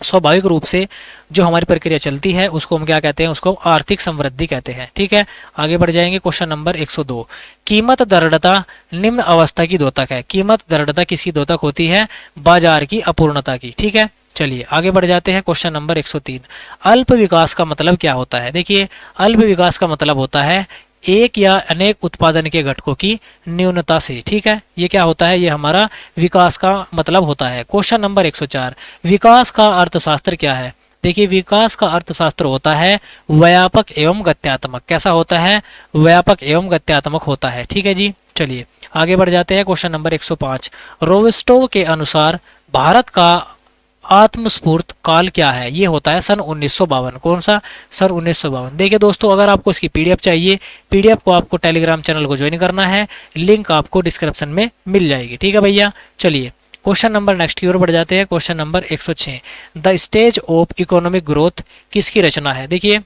स्वाभाविक रूप से जो हमारी प्रक्रिया चलती है उसको हम क्या कहते हैं? उसको आर्थिक समृद्धि कहते हैं। ठीक है, आगे बढ़ जाएंगे। क्वेश्चन नंबर 102, कीमत दृढ़ता निम्न अवस्था की द्योतक है। कीमत दृढ़ता किसकी द्योतक होती है? बाजार की अपूर्णता की। ठीक है, चलिए आगे बढ़ जाते हैं। क्वेश्चन नंबर 103, अल्प विकास का मतलब क्या होता है? देखिए, अल्प विकास का मतलब होता है एक या अनेक उत्पादन के घटकों की न्यूनता से। ठीक है, ये क्या होता है? ये हमारा विकास का मतलब होता है। क्वेश्चन नंबर 104, विकास का अर्थशास्त्र क्या है? देखिए, विकास का अर्थशास्त्र होता है व्यापक एवं गत्यात्मक। कैसा होता है? व्यापक एवं गत्यात्मक होता है। ठीक है जी, चलिए आगे बढ़ जाते हैं। क्वेश्चन नंबर 105, रोस्टोव के अनुसार भारत का आत्मस्फूर्त काल क्या है? ये होता है सन 1952। कौन सा? सन 1952। देखिए दोस्तों, अगर आपको इसकी पीडीएफ चाहिए, पीडीएफ को आपको टेलीग्राम चैनल को ज्वाइन करना है, लिंक आपको डिस्क्रिप्शन में मिल जाएगी। ठीक है भैया, चलिए क्वेश्चन नंबर नेक्स्ट की ओर बढ़ जाते हैं। Question number 106, the stage of economic growth किसकी रचना है? देखिए,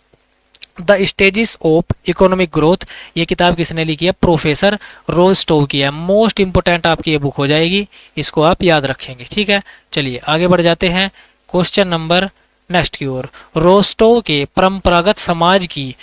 the stages of economic growth ये किताब किसने लिखी है? प्रोफेसर रोस्टोव की है। मोस्ट इंपोर्टेंट आपकी ये बुक हो जाएगी, इसको आप याद रखेंगे। ठीक है, चलिए आगे बढ़ जाते हैं क्वेश्चन नंबर नेक्स्ट की ओर। रोस्टोव के परंपरागत समाज की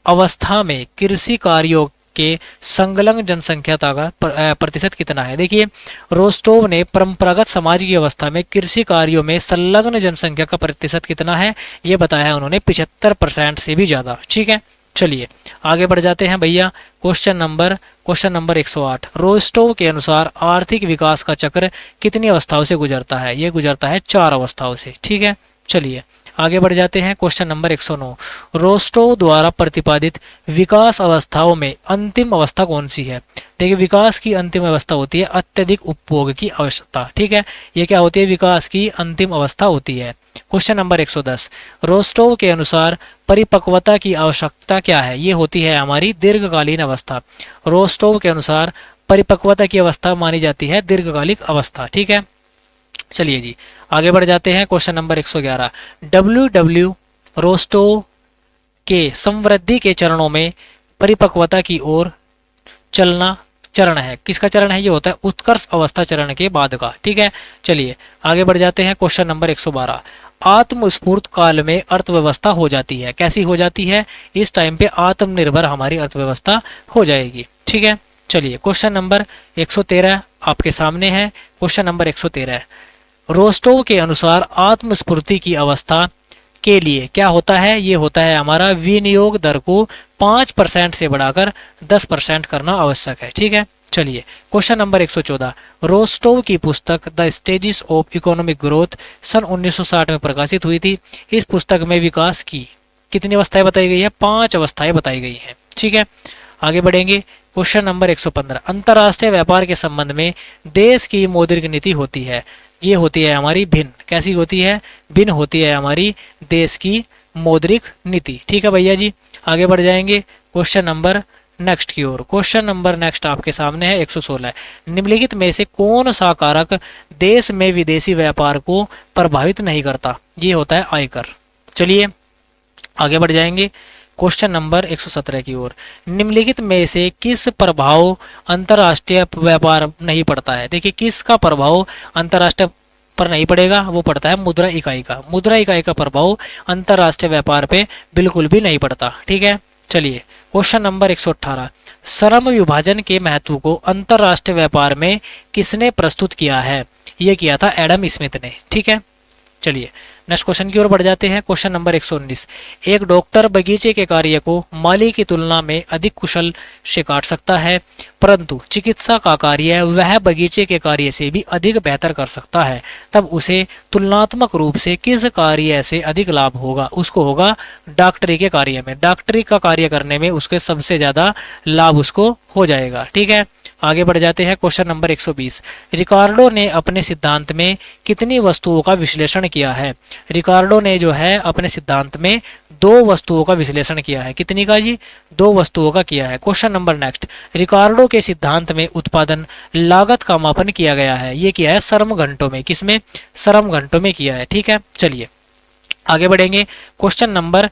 अवस्था में कृषि कार्यों के संलग्न जनसंख्या का प्रतिशत कितना है? देखिए, रोस्टोव ने परंपरागत समाज की अवस्था में कृषि कार्यों में संलग्न जनसंख्या का प्रतिशत कितना है ये बताया है उन्होंने, 75% से भी ज्यादा। ठीक है, चलिए आगे बढ़ जाते हैं भैया। क्वेश्चन नंबर 108, रोस्टोव के अनुसार आर्थिक विकास का चक्र कितनी अवस्थाओं से गुजरता है? ये गुजरता है 4 अवस्थाओं से। ठीक है, चलिए आगे बढ़ जाते हैं क्वेश्चन नंबर 109। रोस्टोव द्वारा प्रतिपादित विकास अवस्थाओं में अंतिम अवस्था कौन सी है? देखिए, विकास की अंतिम अवस्था होती है अत्यधिक उपभोग की आवश्यकता। ठीक है, ये क्या होती है? विकास की अंतिम अवस्था होती है। Question number 110। रोस्टोव के अनुसार परिपक्वता की आवश्यकता क्या है? ये होती है हमारी दीर्घकालीन अवस्था। रोस्टोव के अनुसार परिपक्वता की अवस्था मानी जाती है दीर्घकालिक अवस्था। ठीक है, चलिए जी आगे बढ़ जाते हैं क्वेश्चन नंबर 111। डब्ल्यू रोस्टोव के संवृद्धि के चरणों में परिपक्वता की ओर चलना चरण है। किसका चरण है? ये होता है उत्कर्ष अवस्था चरण के बाद का। ठीक है, चलिए आगे बढ़ जाते हैं क्वेश्चन नंबर 112। आत्मस्फूर्त काल में अर्थव्यवस्था हो जाती है। कैसी हो जाती है? इस टाइम पे आत्मनिर्भर हमारी अर्थव्यवस्था हो जाएगी। ठीक है, चलिए क्वेश्चन नंबर 113 आपके सामने है। Question number 113। रोस्टोव के अनुसार आत्मस्फूर्ति की अवस्था के लिए क्या होता है? ये होता है हमारा विनियोग दर को 5% से बढ़ाकर 10% करना आवश्यक है। ठीक है, चलिए क्वेश्चन नंबर 114। रोस्टोव की पुस्तक the stages of economic growth सन 1960 में प्रकाशित हुई थी। इस पुस्तक में विकास की कितनी अवस्थाएं बताई गई है? 5 अवस्थाएं बताई गई हैं। ठीक है, आगे बढ़ेंगे क्वेश्चन नंबर 115। अंतर्राष्ट्रीय व्यापार के संबंध में देश की मौद्रिक नीति होती है। ये होती है हमारी भिन्न। कैसी होती है? भिन्न होती है हमारी देश की मौद्रिक नीति। ठीक है भैया जी, आगे बढ़ जाएंगे क्वेश्चन नंबर नेक्स्ट की ओर। क्वेश्चन नंबर नेक्स्ट आपके सामने है 116। निम्नलिखित में से कौन सा कारक देश में विदेशी व्यापार को प्रभावित नहीं करता? ये होता है आयकर। चलिए आगे बढ़ जाएंगे क्वेश्चन नंबर 117 की ओर। निम्नलिखित में से किस प्रभाव अंतर्राष्ट्रीय व्यापार नहीं पड़ता है? देखिए, किसका प्रभाव अंतर्राष्ट्रीय पर नहीं पड़ेगा? वो पड़ता है मुद्रा इकाई का। मुद्रा इकाई का प्रभाव अंतर्राष्ट्रीय व्यापार पे बिल्कुल भी नहीं पड़ता। ठीक है, चलिए क्वेश्चन नंबर 118। श्रम विभाजन के महत्व को अंतर्राष्ट्रीय व्यापार में किसने प्रस्तुत किया है? ये किया था एडम स्मिथ ने। ठीक है, चलिए नेक्स्ट क्वेश्चन की ओर बढ़ जाते हैं। Question number 119। एक डॉक्टर बगीचे के कार्य को माली की तुलना में अधिक कुशल से काट सकता है, परंतु चिकित्सा का कार्य वह बगीचे के कार्य से भी अधिक बेहतर कर सकता है। तब उसे तुलनात्मक रूप से किस कार्य से अधिक लाभ होगा? उसको होगा डॉक्टरी के कार्य में। डॉक्टरी का कार्य करने में उसके सबसे ज्यादा लाभ उसको हो जाएगा। ठीक है, आगे बढ़ जाते हैं क्वेश्चन नंबर 120। रिकार्डो ने अपने सिद्धांत में कितनी वस्तुओं का विश्लेषण किया है? रिकार्डो ने जो है अपने सिद्धांत में 2 वस्तुओं का विश्लेषण किया है। कितनी का जी? 2 वस्तुओं का किया है। Question number next. रिकार्डो के सिद्धांत में उत्पादन लागत का मापन किया गया है। ये किया है श्रम घंटों में। किसमें? श्रम घंटों में किया है। ठीक है, चलिए आगे बढ़ेंगे क्वेश्चन नंबर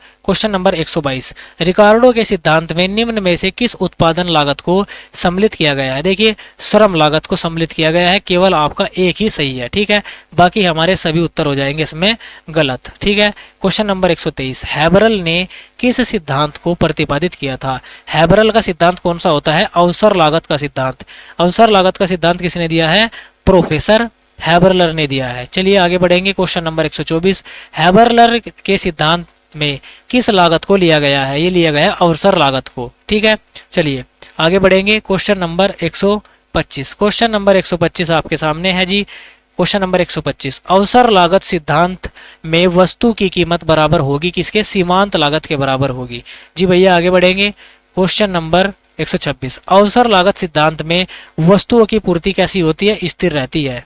122। रिकार्डो के सिद्धांत में निम्न में से किस उत्पादन लागत को सम्मिलित किया गया है? देखिए, श्रम लागत को सम्मिलित किया गया है। केवल आपका एक ही सही है। ठीक है, बाकी हमारे सभी उत्तर हो जाएंगे इसमें गलत। ठीक है, क्वेश्चन नंबर 123। हैबरल ने किस सिद्धांत को प्रतिपादित किया था? हैबरल का सिद्धांत कौन सा होता है? अवसर लागत का सिद्धांत। अवसर लागत का सिद्धांत किसने दिया है? प्रोफेसर हैबरलर ने दिया है। चलिए आगे बढ़ेंगे क्वेश्चन नंबर 124। हैबरलर के सिद्धांत में किस लागत को लिया गया है? ये लिया गया है अवसर लागत को। ठीक है, चलिए आगे बढ़ेंगे क्वेश्चन नंबर 125। क्वेश्चन नंबर 125 आपके सामने है जी। Question number 125। अवसर लागत सिद्धांत में वस्तु की कीमत बराबर होगी किसके? सीमांत लागत के बराबर होगी। जी भैया आगे बढ़ेंगे क्वेश्चन नंबर 126। अवसर लागत सिद्धांत में वस्तुओं की पूर्ति कैसी होती है? स्थिर रहती है।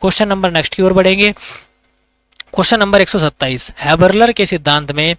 क्वेश्चन नंबर नेक्स्ट की ओर बढ़ेंगे। Question number 127। हैबरलर के सिद्धांत में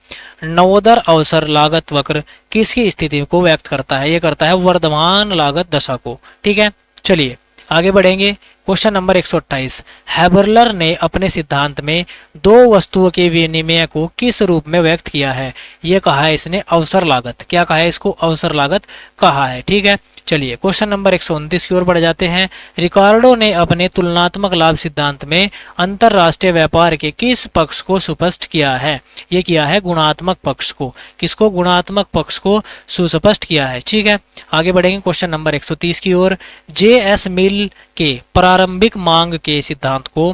नवोदर अवसर लागत वक्र किसकी स्थिति को व्यक्त करता है? ये करता है वर्धमान लागत दशा को। ठीक है, चलिए आगे बढ़ेंगे क्वेश्चन नंबर 128। हैबरलर ने अपने सिद्धांत में 2 वस्तुओं के विनिमय को किस रूप में व्यक्त किया है? ये कहा है इसने अवसर लागत। क्या कहा है इसको? अवसर लागत कहा है। ठीक है, चलिए क्वेश्चन नंबर 129 की ओर बढ़ जाते हैं। रिकार्डो ने अपने तुलनात्मक लाभ सिद्धांत में अंतरराष्ट्रीय व्यापार के किस पक्ष को सुस्पष्ट किया है? ये किया है गुणात्मक पक्ष को। किसको? गुणात्मक पक्ष को सुस्पष्ट किया है। ठीक है, आगे बढ़ेंगे क्वेश्चन नंबर 130 की ओर। जे.एस. मिल के प्रारंभिक मांग के सिद्धांत को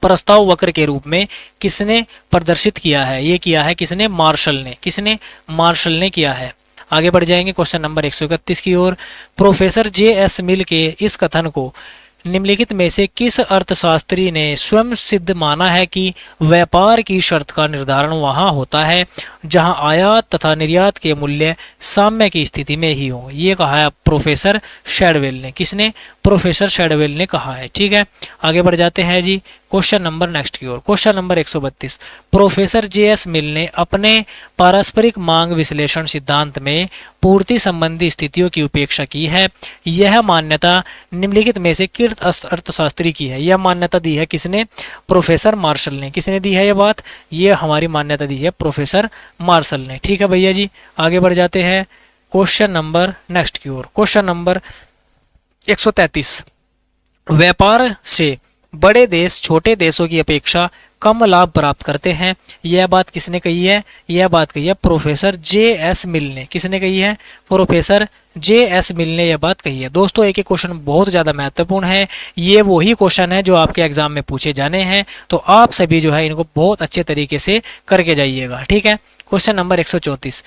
प्रस्ताव वक्र के रूप में किसने प्रदर्शित किया है? ये किया है किसने? मार्शल ने। किसने? मार्शल ने किया है। आगे बढ़ जाएंगे क्वेश्चन नंबर 131 की ओर। Professor J S. मिल के इस कथन को निम्नलिखित में से किस अर्थशास्त्री ने स्वयं सिद्ध माना है कि व्यापार की शर्त का निर्धारण वहां होता है जहां आयात तथा निर्यात के मूल्य साम्य की स्थिति में ही हो? ये कहा है प्रोफेसर शैडवेल ने। किसने? प्रोफेसर शैडवेल ने कहा है। ठीक है, आगे बढ़ जाते हैं जी क्वेश्चन नंबर नेक्स्ट की ओर। Question number 132, professor J S. Mill ने अपने पारस्परिक मांग विश्लेषण सिद्धांत में पूर्ति संबंधी स्थितियों की उपेक्षा की है। यह मान्यता निम्नलिखित में से किस अर्थशास्त्री की है? यह मान्यता दी है किसने? प्रोफेसर मार्शल ने। किसने दी है ये बात? ये हमारी मान्यता दी है प्रोफेसर मार्शल ने। ठीक है भैया जी, आगे बढ़ जाते हैं क्वेश्चन नंबर नेक्स्ट की ओर। क्वेश्चन नंबर 133, व्यापार से बड़े देश छोटे देशों की अपेक्षा कम लाभ प्राप्त करते हैं। यह बात किसने कही है? यह बात कही है प्रोफेसर जे.एस. मिल ने। किसने कही है? Professor J S. मिल ने यह बात कही है। दोस्तों एक एक क्वेश्चन बहुत ज़्यादा महत्वपूर्ण है। ये वही क्वेश्चन है जो आपके एग्जाम में पूछे जाने हैं, तो आप सभी जो है इनको बहुत अच्छे तरीके से करके जाइएगा। ठीक है, क्वेश्चन नंबर 134,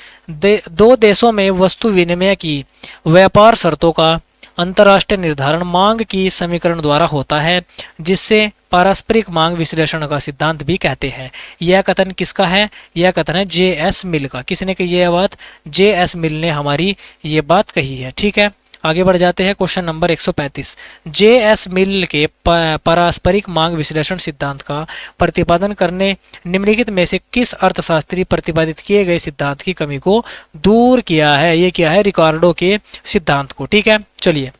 दो देशों में वस्तु विनिमय की व्यापार शर्तों का अंतर्राष्ट्रीय निर्धारण मांग की समीकरण द्वारा होता है, जिससे पारस्परिक मांग विश्लेषण का सिद्धांत भी कहते हैं। यह कथन किसका है? यह कथन है जे.एस. मिल का। किसने कही है बात? जे.एस. मिल ने हमारी ये बात कही है। ठीक है, आगे बढ़ जाते हैं क्वेश्चन नंबर 135, जे.एस. मिल के पारस्परिक मांग विश्लेषण सिद्धांत का प्रतिपादन करने निम्नलिखित में से किस अर्थशास्त्री प्रतिपादित किए गए सिद्धांत की कमी को दूर किया है? ये क्या है? रिकार्डो के सिद्धांत को। ठीक है, चलिए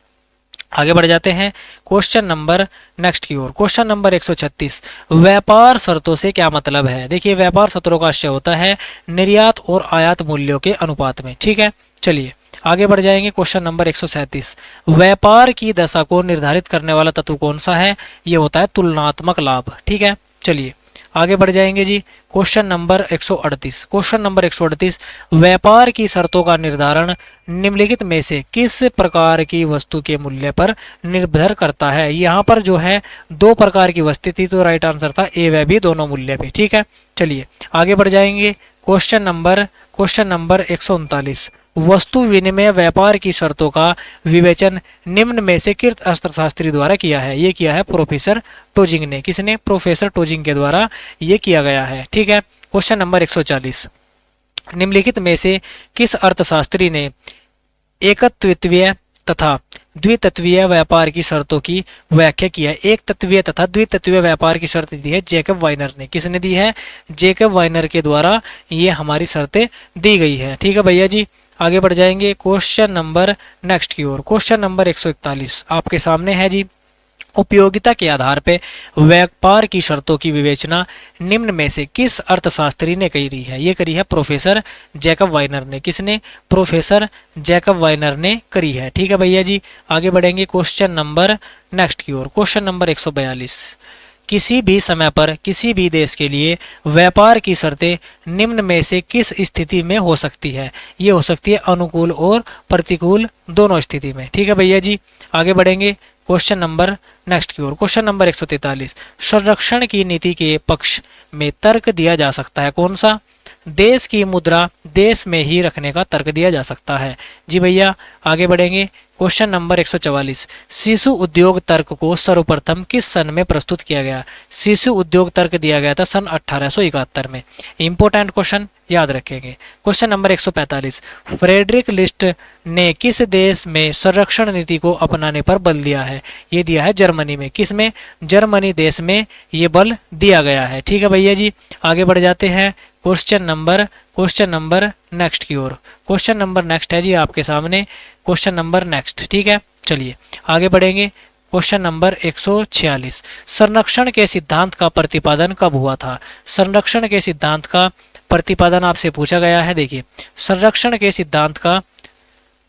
आगे बढ़ जाते हैं क्वेश्चन नंबर नेक्स्ट की ओर। क्वेश्चन नंबर 136, व्यापार शर्तों से क्या मतलब है? देखिए व्यापार शर्तों का आशय होता है निर्यात और आयात मूल्यों के अनुपात में। ठीक है, चलिए आगे बढ़ जाएंगे क्वेश्चन नंबर 137, व्यापार की दशा को निर्धारित करने वाला तत्व कौन सा है? ये होता है तुलनात्मक लाभ। ठीक है, चलिए आगे बढ़ जाएंगे जी क्वेश्चन नंबर 138। क्वेश्चन नंबर 138, व्यापार की शर्तों का निर्धारण निम्नलिखित में से किस प्रकार की वस्तु के मूल्य पर निर्भर करता है? यहाँ पर जो है दो प्रकार की वस्तु थी, तो राइट आंसर था ए व बी दोनों मूल्य पे। ठीक है, चलिए आगे बढ़ जाएंगे क्वेश्चन नंबर 139, वस्तु विनिमय व्यापार की शर्तों का विवेचन निम्न में से किस अर्थशास्त्री द्वारा किया है? ये किया है प्रोफेसर टोजिंग ने। किसने? प्रोफेसर टोजिंग के द्वारा ये किया गया है। ठीक है, क्वेश्चन नंबर 140, निम्नलिखित में से किस अर्थशास्त्री ने एकत्वीय तथा द्वितत्वीय व्यापार की शर्तों की व्याख्या की है? एक तत्वीय तथा द्वितत्वीय व्यापार की शर्त दी है जैकब वाइनर ने। किसने दी है? जैकब वाइनर के द्वारा ये हमारी शर्तें दी गई है। ठीक है भैया जी, आगे बढ़ जाएंगे क्वेश्चन नंबर नेक्स्ट की ओर। क्वेश्चन नंबर 141 आपके सामने है जी, उपयोगिता के आधार पर व्यापार की शर्तों की विवेचना निम्न में से किस अर्थशास्त्री ने करी है? ये करी है प्रोफेसर जैकब वाइनर ने। किसने? प्रोफेसर जैकब वाइनर ने करी है। ठीक है भैया जी, आगे बढ़ेंगे क्वेश्चन नंबर नेक्स्ट की ओर। क्वेश्चन नंबर 142, किसी भी समय पर किसी भी देश के लिए व्यापार की शर्तें निम्न में से किस स्थिति में हो सकती है? ये हो सकती है अनुकूल और प्रतिकूल दोनों स्थिति में। ठीक है भैया जी, आगे बढ़ेंगे क्वेश्चन नंबर नेक्स्ट की ओर। क्वेश्चन नंबर 143, संरक्षण की नीति के पक्ष में तर्क दिया जा सकता है कौन सा? देश की मुद्रा देश में ही रखने का तर्क दिया जा सकता है। जी भैया, आगे बढ़ेंगे क्वेश्चन नंबर 144, शिशु उद्योग तर्क को सर्वप्रथम किस सन में प्रस्तुत किया गया? शिशु उद्योग तर्क दिया गया था सन 1871 में। इंपोर्टेंट क्वेश्चन याद रखेंगे। क्वेश्चन नंबर 145, फ्रेडरिक लिस्ट ने किस देश में संरक्षण नीति को अपनाने पर बल दिया है? ये दिया है जर्मनी में। किस में? जर्मनी देश में ये बल दिया गया है। ठीक है भैया जी, आगे बढ़ जाते हैं क्वेश्चन नंबर नेक्स्ट की ओर। क्वेश्चन नंबर नेक्स्ट है जी आपके सामने, क्वेश्चन नंबर नेक्स्ट। ठीक है, चलिए आगे बढ़ेंगे क्वेश्चन नंबर 146, संरक्षण के सिद्धांत का प्रतिपादन कब हुआ था? संरक्षण के सिद्धांत का प्रतिपादन आपसे पूछा गया है। देखिए संरक्षण के सिद्धांत का,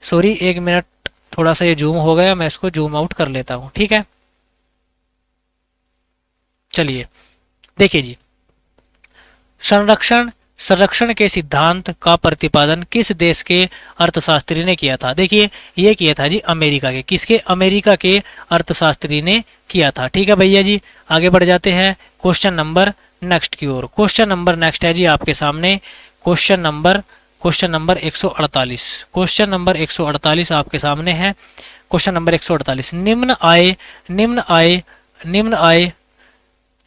सॉरी एक मिनट, थोड़ा सा ये जूम हो गया, मैं इसको जूम आउट कर लेता हूं। ठीक है, चलिए देखिए जी, संरक्षण के सिद्धांत का प्रतिपादन किस देश के अर्थशास्त्री ने किया था? देखिए ये किया था जी अमेरिका के। किसके? अमेरिका के अर्थशास्त्री ने किया था। ठीक है भैया जी, आगे बढ़ जाते हैं क्वेश्चन नंबर नेक्स्ट की ओर। क्वेश्चन नंबर नेक्स्ट है जी आपके सामने, क्वेश्चन नंबर 148। क्वेश्चन नंबर 148 आपके सामने है। क्वेश्चन नंबर 148, निम्न आय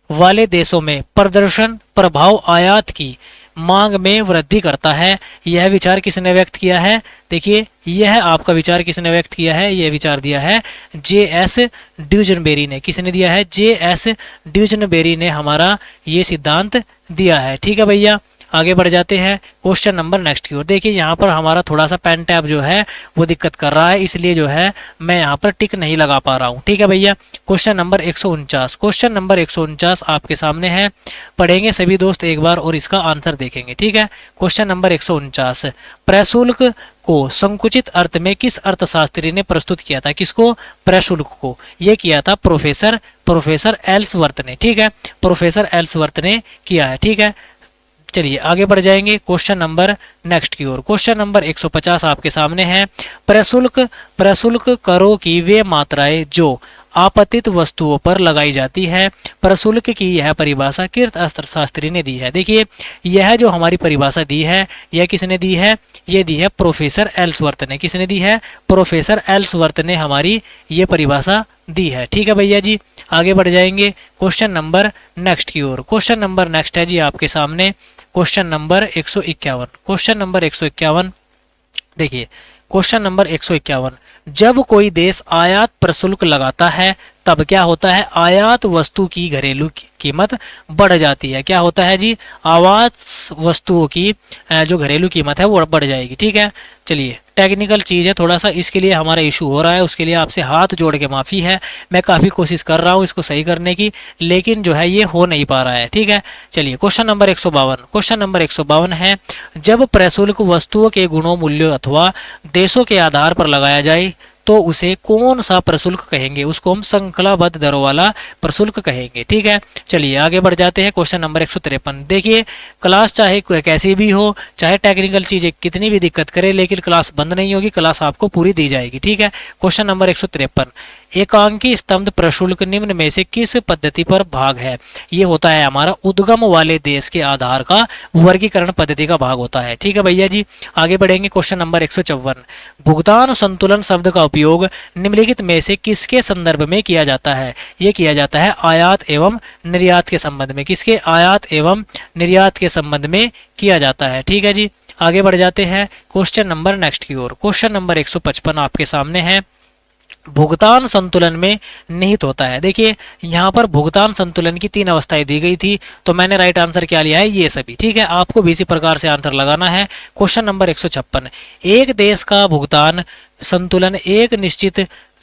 वाले देशों में प्रदर्शन प्रभाव आयात की मांग में वृद्धि करता है। यह विचार किसने व्यक्त किया है? देखिए, यह आपका विचार किसने व्यक्त किया है? यह विचार दिया है जे.एस. ड्यूजनबेरी ने। किसने दिया है? जे.एस. ड्यूजनबेरी ने हमारा ये सिद्धांत दिया है। ठीक है भैया, आगे बढ़ जाते हैं क्वेश्चन नंबर नेक्स्ट की ओर। देखिए यहाँ पर हमारा थोड़ा सा पेन टैब जो है वो दिक्कत कर रहा है, इसलिए जो है मैं यहाँ पर टिक नहीं लगा पा रहा हूँ। ठीक है भैया, क्वेश्चन नंबर 149, क्वेश्चन नंबर 149 आपके सामने है, पढ़ेंगे सभी दोस्त एक बार और इसका आंसर देखेंगे। ठीक है, क्वेश्चन नंबर 149, प्रशुल्क को संकुचित अर्थ में किस अर्थशास्त्री ने प्रस्तुत किया था? किसको? प्रशुल्क को। यह किया था प्रोफेसर एल्सवर्थ ने। ठीक है, प्रोफेसर एल्सवर्थ ने किया है। ठीक है, चलिए आगे बढ़ जाएंगे क्वेश्चन नंबर नेक्स्ट की ओर। क्वेश्चन नंबर 150 आपके सामने है, प्रशुल्क करों की वे मात्राएं जो आपतित वस्तुओं पर लगाई जाती है। प्रशुल्क की यह परिभाषा किस अर्थशास्त्री ने दी है? देखिए, यह जो हमारी परिभाषा दी है, यह किसने दी है? यह दी है प्रोफेसर एल्सवर्थ ने। किसने दी है? प्रोफेसर एल्सवर्थ ने हमारी ये परिभाषा दी है। ठीक है भैया जी, आगे बढ़ जाएंगे क्वेश्चन नंबर नेक्स्ट की ओर। क्वेश्चन नंबर नेक्स्ट है जी आपके सामने क्वेश्चन नंबर 151। क्वेश्चन नंबर 151, देखिए क्वेश्चन नंबर 151, जब कोई देश आयात प्रशुल्क लगाता है तब क्या होता है? आयात वस्तु की घरेलू कीमत बढ़ जाती है। क्या होता है जी? आयात वस्तुओं की जो घरेलू कीमत है वो बढ़ जाएगी। ठीक है, चलिए टेक्निकल चीज़ है थोड़ा सा, इसके लिए हमारा इशू हो रहा है, उसके लिए आपसे हाथ जोड़ के माफ़ी है। मैं काफ़ी कोशिश कर रहा हूँ इसको सही करने की, लेकिन जो है ये हो नहीं पा रहा है। ठीक है, चलिए क्वेश्चन नंबर 152, क्वेश्चन नंबर 152 है, जब प्रशुल्क वस्तुओं के गुणों, मूल्यों अथवा देशों के आधार पर लगाया जाए तो उसे कौन सा प्रशुल्क कहेंगे? उसको हम श्रृंखलाबद्ध दरों वाला प्रशुल्क कहेंगे। ठीक है, चलिए आगे बढ़ जाते हैं क्वेश्चन नंबर 153। देखिए, क्लास चाहे कैसी भी हो, चाहे टेक्निकल चीजें कितनी भी दिक्कत करे, लेकिन क्लास बंद नहीं होगी, क्लास आपको पूरी दी जाएगी। ठीक है, क्वेश्चन नंबर 153, एकांकी स्तंभ प्रशुल्क निम्न में से किस पद्धति पर भाग है? ये होता है हमारा उद्गम वाले देश के आधार का वर्गीकरण पद्धति का भाग होता है। ठीक है भैया जी, आगे बढ़ेंगे क्वेश्चन नंबर 154, भुगतान संतुलन शब्द का उपयोग निम्नलिखित में से किसके संदर्भ में किया जाता है? ये किया जाता है आयात एवं निर्यात के संबंध में। किसके? आयात एवं निर्यात के संबंध में किया जाता है। ठीक है जी, आगे बढ़ जाते हैं क्वेश्चन नंबर नेक्स्ट की ओर। क्वेश्चन नंबर 155 आपके सामने है, भुगतान संतुलन में निहित होता है। देखिए यहाँ पर भुगतान संतुलन की 3 अवस्थाएं दी गई थी, तो मैंने राइट आंसर क्या लिया है? ये सभी। ठीक है, आपको भी इसी प्रकार से आंसर लगाना है। क्वेश्चन नंबर 156, एक देश का भुगतान संतुलन एक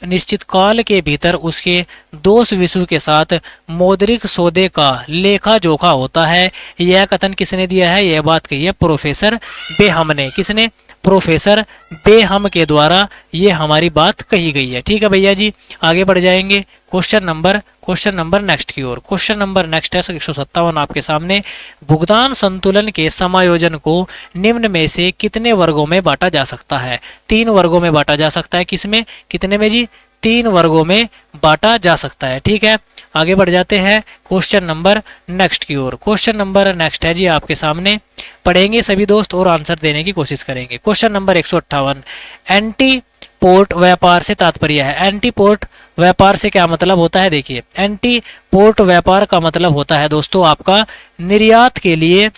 निश्चित काल के भीतर उसके दोष विषु के साथ मौद्रिक सौदे का लेखा जोखा होता है। यह कथन किसने दिया है? यह बात कही है प्रोफेसर बेहम ने। किसने? प्रोफेसर बेहम के द्वारा ये हमारी बात कही गई है। ठीक है भैया जी, आगे बढ़ जाएंगे क्वेश्चन नंबर नेक्स्ट की ओर। क्वेश्चन नंबर नेक्स्ट है 157 आपके सामने, भुगतान संतुलन के समायोजन को निम्न में से कितने वर्गों में बांटा जा सकता है? 3 वर्गों में बांटा जा सकता है। किसमें? कितने में जी? 3 वर्गों में बांटा जा सकता है। ठीक है, आगे बढ़ जाते हैं क्वेश्चन नंबर नेक्स्ट की ओर। क्वेश्चन नंबर नेक्स्ट है जी आपके सामने, पढ़ेंगे सभी दोस्त और आंसर देने की कोशिश करेंगे। क्वेश्चन नंबर 158, एंटी पोर्ट व्यापार से तात्पर्य है। एंटी पोर्ट व्यापार से क्या मतलब होता है? देखिए, एंटी पोर्ट व्यापार का मतलब होता है दोस्तों आपका निर्यात के लिए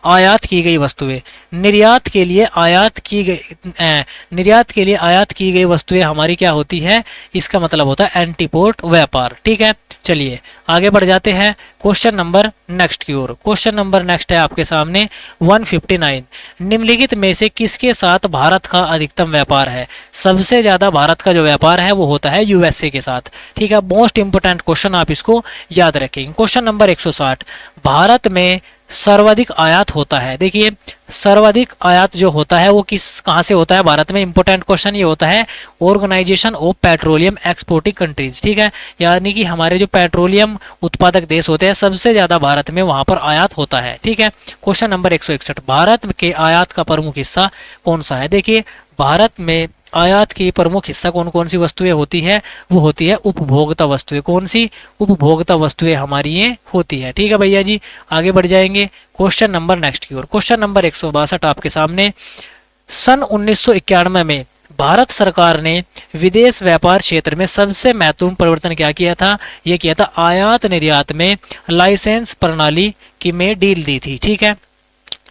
आयात की गई वस्तुएं, निर्यात के लिए आयात की गई वस्तुएं हमारी क्या होती है? इसका मतलब होता है एंटी पोर्ट व्यापार। ठीक है, चलिए आगे बढ़ जाते हैं क्वेश्चन नंबर नेक्स्ट की ओर। क्वेश्चन नंबर नेक्स्ट है आपके सामने 159, निम्नलिखित में से किसके साथ भारत का अधिकतम व्यापार है? सबसे ज्यादा भारत का जो व्यापार है वो होता है यूएसए के साथ। ठीक है, मोस्ट इंपोर्टेंट क्वेश्चन, आप इसको याद रखेंगे। क्वेश्चन नंबर 160, भारत में सर्वाधिक आयात होता है। देखिए, सर्वाधिक आयात जो होता है वो कहाँ से होता है भारत में? इंपोर्टेंट क्वेश्चन ये होता है organization of petroleum exporting countries. ठीक है, यानी कि हमारे जो पेट्रोलियम उत्पादक देश होते हैं सबसे ज्यादा भारत में वहां पर आयात होता है। ठीक है, क्वेश्चन नंबर 161, भारत के आयात का प्रमुख हिस्सा कौन सा है? देखिए, भारत में आयात की प्रमुख हिस्सा कौन कौन सी वस्तुएं होती है? वो होती है उपभोक्ता वस्तुएं। कौन सी? उपभोक्ता वस्तुएं हमारी ये होती है। ठीक है भैया जी, आगे बढ़ जाएंगे क्वेश्चन नंबर नेक्स्ट की ओर। क्वेश्चन नंबर 162 आपके सामने, सन 1991 में भारत सरकार ने विदेश व्यापार क्षेत्र में सबसे महत्वपूर्ण परिवर्तन क्या किया था? ये किया था आयात निर्यात में लाइसेंस प्रणाली की में डील दी थी। ठीक है,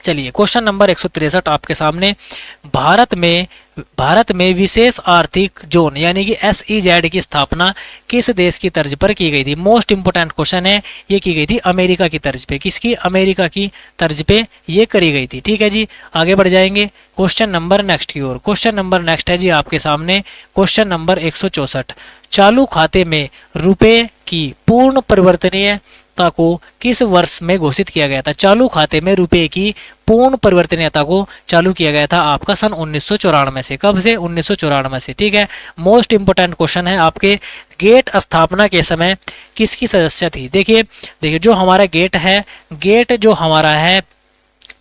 चलिए क्वेश्चन नंबर 163 आपके सामने। भारत में विशेष आर्थिक जोन यानी कि SEZ की स्थापना किस देश की तर्ज पर की गई थी? मोस्ट इंपोर्टेंट क्वेश्चन है, ये की गई थी अमेरिका की तर्ज पे। किसकी? अमेरिका की तर्ज पे ये करी गई थी। ठीक है जी, आगे बढ़ जाएंगे क्वेश्चन नंबर नेक्स्ट की ओर। क्वेश्चन नंबर नेक्स्ट है जी आपके सामने क्वेश्चन नंबर 164। चालू खाते में रुपए की पूर्ण परिवर्तनीयता को किस वर्ष में घोषित किया गया था? चालू खाते में रुपए की पूर्ण परिवर्तनीयता को चालू किया गया था आपका सन 1994 से। कब से? 1994 से। ठीक है, मोस्ट इंपोर्टेंट क्वेश्चन है आपके। गेट स्थापना के समय किसकी सदस्य थी? देखिए जो हमारा गेट है, गेट जो हमारा है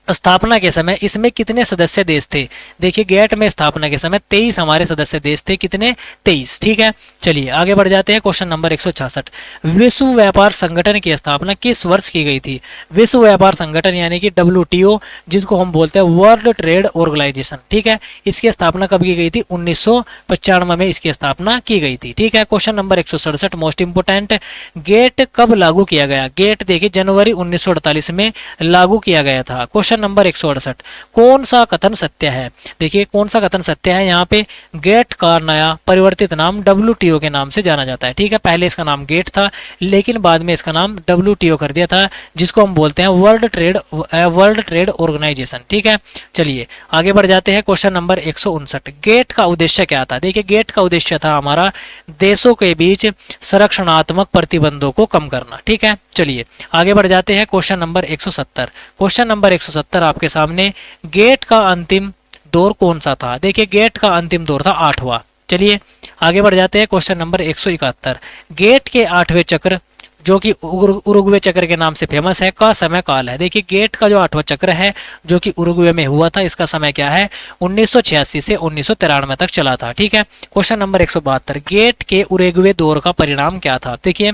स्थापना के समय इसमें कितने सदस्य देश थे? देखिए गेट में स्थापना के समय 23 हमारे सदस्य देश थे। कितने? 23। ठीक है, चलिए आगे बढ़ जाते हैं क्वेश्चन नंबर 166। विश्व व्यापार संगठन की स्थापना किस वर्ष की गई थी? विश्व व्यापार संगठन यानी कि WTO, जिसको हम बोलते हैं वर्ल्ड ट्रेड ऑर्गेनाइजेशन। ठीक है, इसकी स्थापना कब की गई थी? 1995 में इसकी स्थापना की गई थी। ठीक है, question number 167 most important. GATT कब लागू किया गया? गेट देखिए जनवरी 1948 में लागू किया गया था। Question number 168। कौन सा कथन सत्य है? देखिए कौन सा कथन सत्य है? यहाँ पे गेट का नया परिवर्तित नाम WTO के नाम से जाना जाता है। ठीक है, पहले इसका नाम गेट था लेकिन बाद में इसका नाम WTO कर दिया था, जिसको हम बोलते हैं वर्ल्ड ट्रेड ऑर्गेनाइजेशन। ठीक है, चलिए आगे बढ़ जाते हैं क्वेश्चन नंबर 159। गेट का उद्देश्य क्या था? देखिए गेट का उद्देश्य था हमारा देशों के बीच संरक्षणात्मक प्रतिबंधों को कम करना। ठीक है, चलिए आगे बढ़ जाते हैं क्वेश्चन नंबर 170। क्वेश्चन नंबर 170 आपके सामने। गेट का अंतिम दौर कौन सा था? देखिए गेट का अंतिम दौर था 8वां। चलिए आगे बढ़ जाते हैं क्वेश्चन नंबर 171। गेट के 8वें चक्र जो कि उरुग्वे चक्र के नाम से फेमस है का समय काल है? देखिए गेट का जो 8वां चक्र है जो कि उरुग्वे में हुआ था, इसका समय क्या है? 1986 से 1993 तक चला था। ठीक है, क्वेश्चन नंबर 172। गेट के उरुग्वे दौर का परिणाम क्या था? देखिए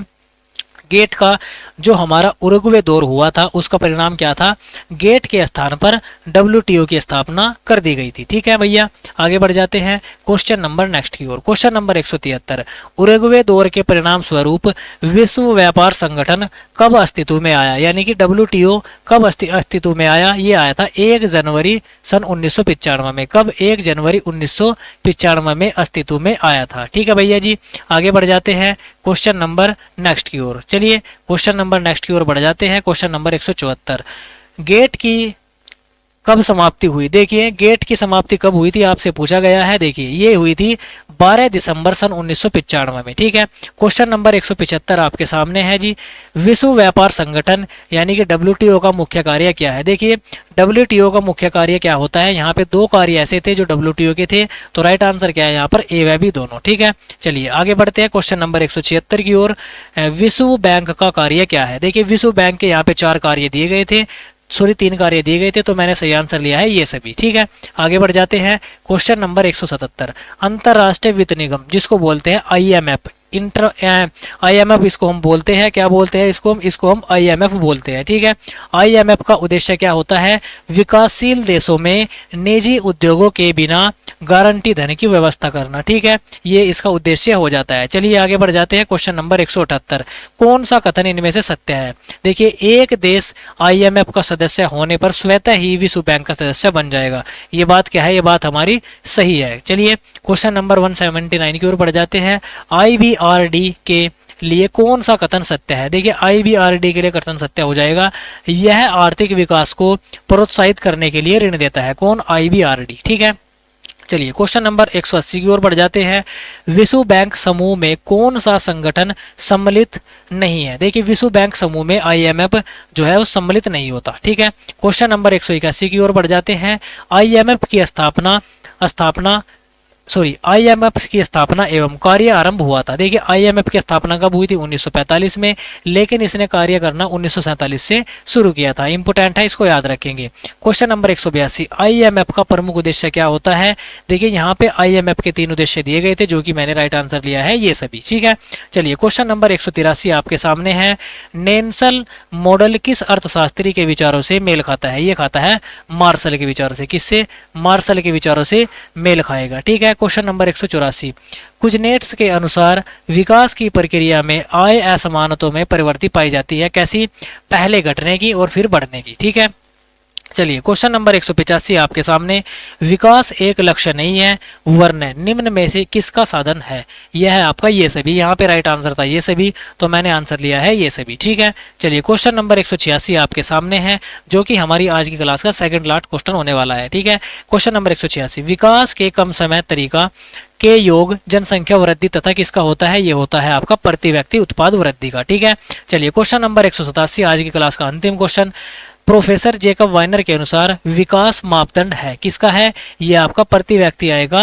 गेट का जो हमारा उरुग्वे दौर हुआ था उसका परिणाम क्या था? गेट के स्थान पर WTO की स्थापना कर दी गई थी। ठीक है भैया, आगे बढ़ जाते हैं क्वेश्चन नंबर नेक्स्ट की ओर। Question number 173। उरुग्वे दौर के परिणाम स्वरूप विश्व व्यापार संगठन कब अस्तित्व में आया? यानी कि WTO कब अस्तित्व में आया? ये आया था 1 जनवरी सन 1995 में। कब? 1 जनवरी 1995 में अस्तित्व में आया था। ठीक है भैया जी, आगे बढ़ जाते हैं क्वेश्चन नंबर नेक्स्ट की ओर। चलिए क्वेश्चन नंबर नेक्स्ट की ओर बढ़ जाते हैं। Question number 174। गेट की कब समाप्ति हुई? देखिए गेट की समाप्ति कब हुई थी आपसे पूछा गया है। देखिए ये हुई थी 12 दिसंबर सन 1995 में। ठीक है, क्वेश्चन नंबर 175 आपके सामने है जी। विश्व व्यापार संगठन यानी कि WTO का मुख्य कार्य क्या है? देखिए WTO का मुख्य कार्य क्या होता है? यहाँ पे 2 कार्य ऐसे थे जो WTO के थे, तो राइट आंसर क्या है यहाँ पर? ए व बी दोनों। ठीक है, चलिए आगे बढ़ते हैं क्वेश्चन नंबर 176 की ओर। विश्व बैंक का कार्य क्या है? देखिए विश्व बैंक के यहाँ पे 4 कार्य दिए गए थे, 3 कार्य दिए गए थे, तो मैंने सही आंसर लिया है ये सभी। ठीक है, आगे बढ़ जाते हैं क्वेश्चन नंबर 177। अंतरराष्ट्रीय वित्त निगम जिसको बोलते हैं IMF, IMF इसको हम बोलते हैं, क्या बोलते हैं इसको हम IMF बोलते हैं। ठीक है, IMF का उद्देश्य क्या होता है? विकासशील देशों में निजी उद्योगों के बिना गारंटी धन की व्यवस्था करना। ठीक है, ये इसका उद्देश्य हो जाता है। चलिए आगे बढ़ जाते हैं क्वेश्चन नंबर 178। कौन सा कथन इनमें से सत्य है? देखिए एक देश IMF का सदस्य होने पर स्वतः ही विश्व बैंक का सदस्य बन जाएगा। ये बात क्या है? ये बात हमारी सही है। चलिए क्वेश्चन नंबर 179 की ओर बढ़ जाते हैं। IBRD के लिए कौन सा कथन सत्य है? देखिए IBRD के लिए कथन सत्य हो जाएगा, यह आर्थिक विकास को प्रोत्साहित करने के लिए ऋण देता है। कौन? IBRD। ठीक है, चलिए क्वेश्चन नंबर 180 की ओर बढ़ जाते हैं। विश्व बैंक समूह में कौन सा संगठन सम्मिलित नहीं है? देखिए विश्व बैंक समूह में IMF जो है वो सम्मिलित नहीं होता। ठीक है, क्वेश्चन नंबर 181 की ओर बढ़ जाते हैं। IMF की IMF की स्थापना एवं कार्य आरंभ हुआ था। देखिए IMF की स्थापना कब हुई थी? 1945 में, लेकिन इसने कार्य करना 1947 से शुरू किया था। इंपोर्टेंट है, इसको याद रखेंगे। Question number 182। IMF का प्रमुख उद्देश्य क्या होता है? देखिए यहाँ पे IMF के 3 उद्देश्य दिए गए थे जो कि मैंने राइट आंसर लिया है ये सभी। ठीक है, चलिए क्वेश्चन नंबर 183 आपके सामने है। नेल्सन मॉडल किस अर्थशास्त्री के विचारों से मेल खाता है? ये खाता है मार्शल के विचारों से। किससे? मार्शल के विचारों से मेल खाएगा। ठीक है, क्वेश्चन नंबर 184, कुजनेट्स के अनुसार विकास की प्रक्रिया में आय असमानताओं में परिवर्ती पाई जाती है, कैसी? पहले घटने की और फिर बढ़ने की। ठीक है, चलिए क्वेश्चन नंबर 185 आपके सामने, विकास एक लक्ष्य नहीं है वरन निम्न में से किसका साधन है? यह है आपका ये सभी, यहाँ पे राइट आंसर था ये सभी, तो मैंने आंसर लिया है ये सभी। ठीक है, चलिए क्वेश्चन नंबर 186 आपके सामने है, जो कि हमारी आज की क्लास का सेकंड लास्ट क्वेश्चन होने वाला है। ठीक है, क्वेश्चन नंबर 186, विकास के कम समय तरीका के योग जनसंख्या वृद्धि तथा किसका होता है? ये होता है आपका प्रति व्यक्ति उत्पाद वृद्धि का। ठीक है, चलिए क्वेश्चन नंबर 187 आज की क्लास का अंतिम क्वेश्चन, प्रोफेसर जेकब वाइनर के अनुसार विकास मापदंड है, किसका है? ये आपका प्रति व्यक्ति आएगा,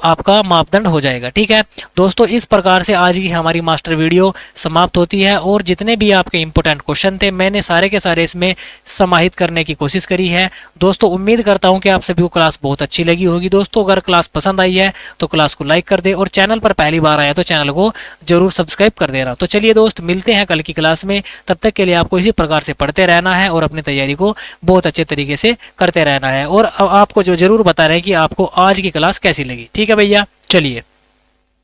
आपका मापदंड हो जाएगा। ठीक है दोस्तों, इस प्रकार से आज की हमारी मास्टर वीडियो समाप्त होती है और जितने भी आपके इंपॉर्टेंट क्वेश्चन थे मैंने सारे के सारे इसमें समाहित करने की कोशिश करी है। दोस्तों उम्मीद करता हूं कि आप सभी को क्लास बहुत अच्छी लगी होगी। दोस्तों अगर क्लास पसंद आई है तो क्लास को लाइक कर दे और चैनल पर पहली बार आया तो चैनल को जरूर सब्सक्राइब कर देना। तो चलिए दोस्त, मिलते हैं कल की क्लास में, तब तक के लिए आपको इसी प्रकार से पढ़ते रहना है और अपनी तैयारी को बहुत अच्छे तरीके से करते रहना है। और आपको जो जरूर बता रहे हैं कि आपको आज की क्लास कैसी लगी। ठीक है भैया, चलिए।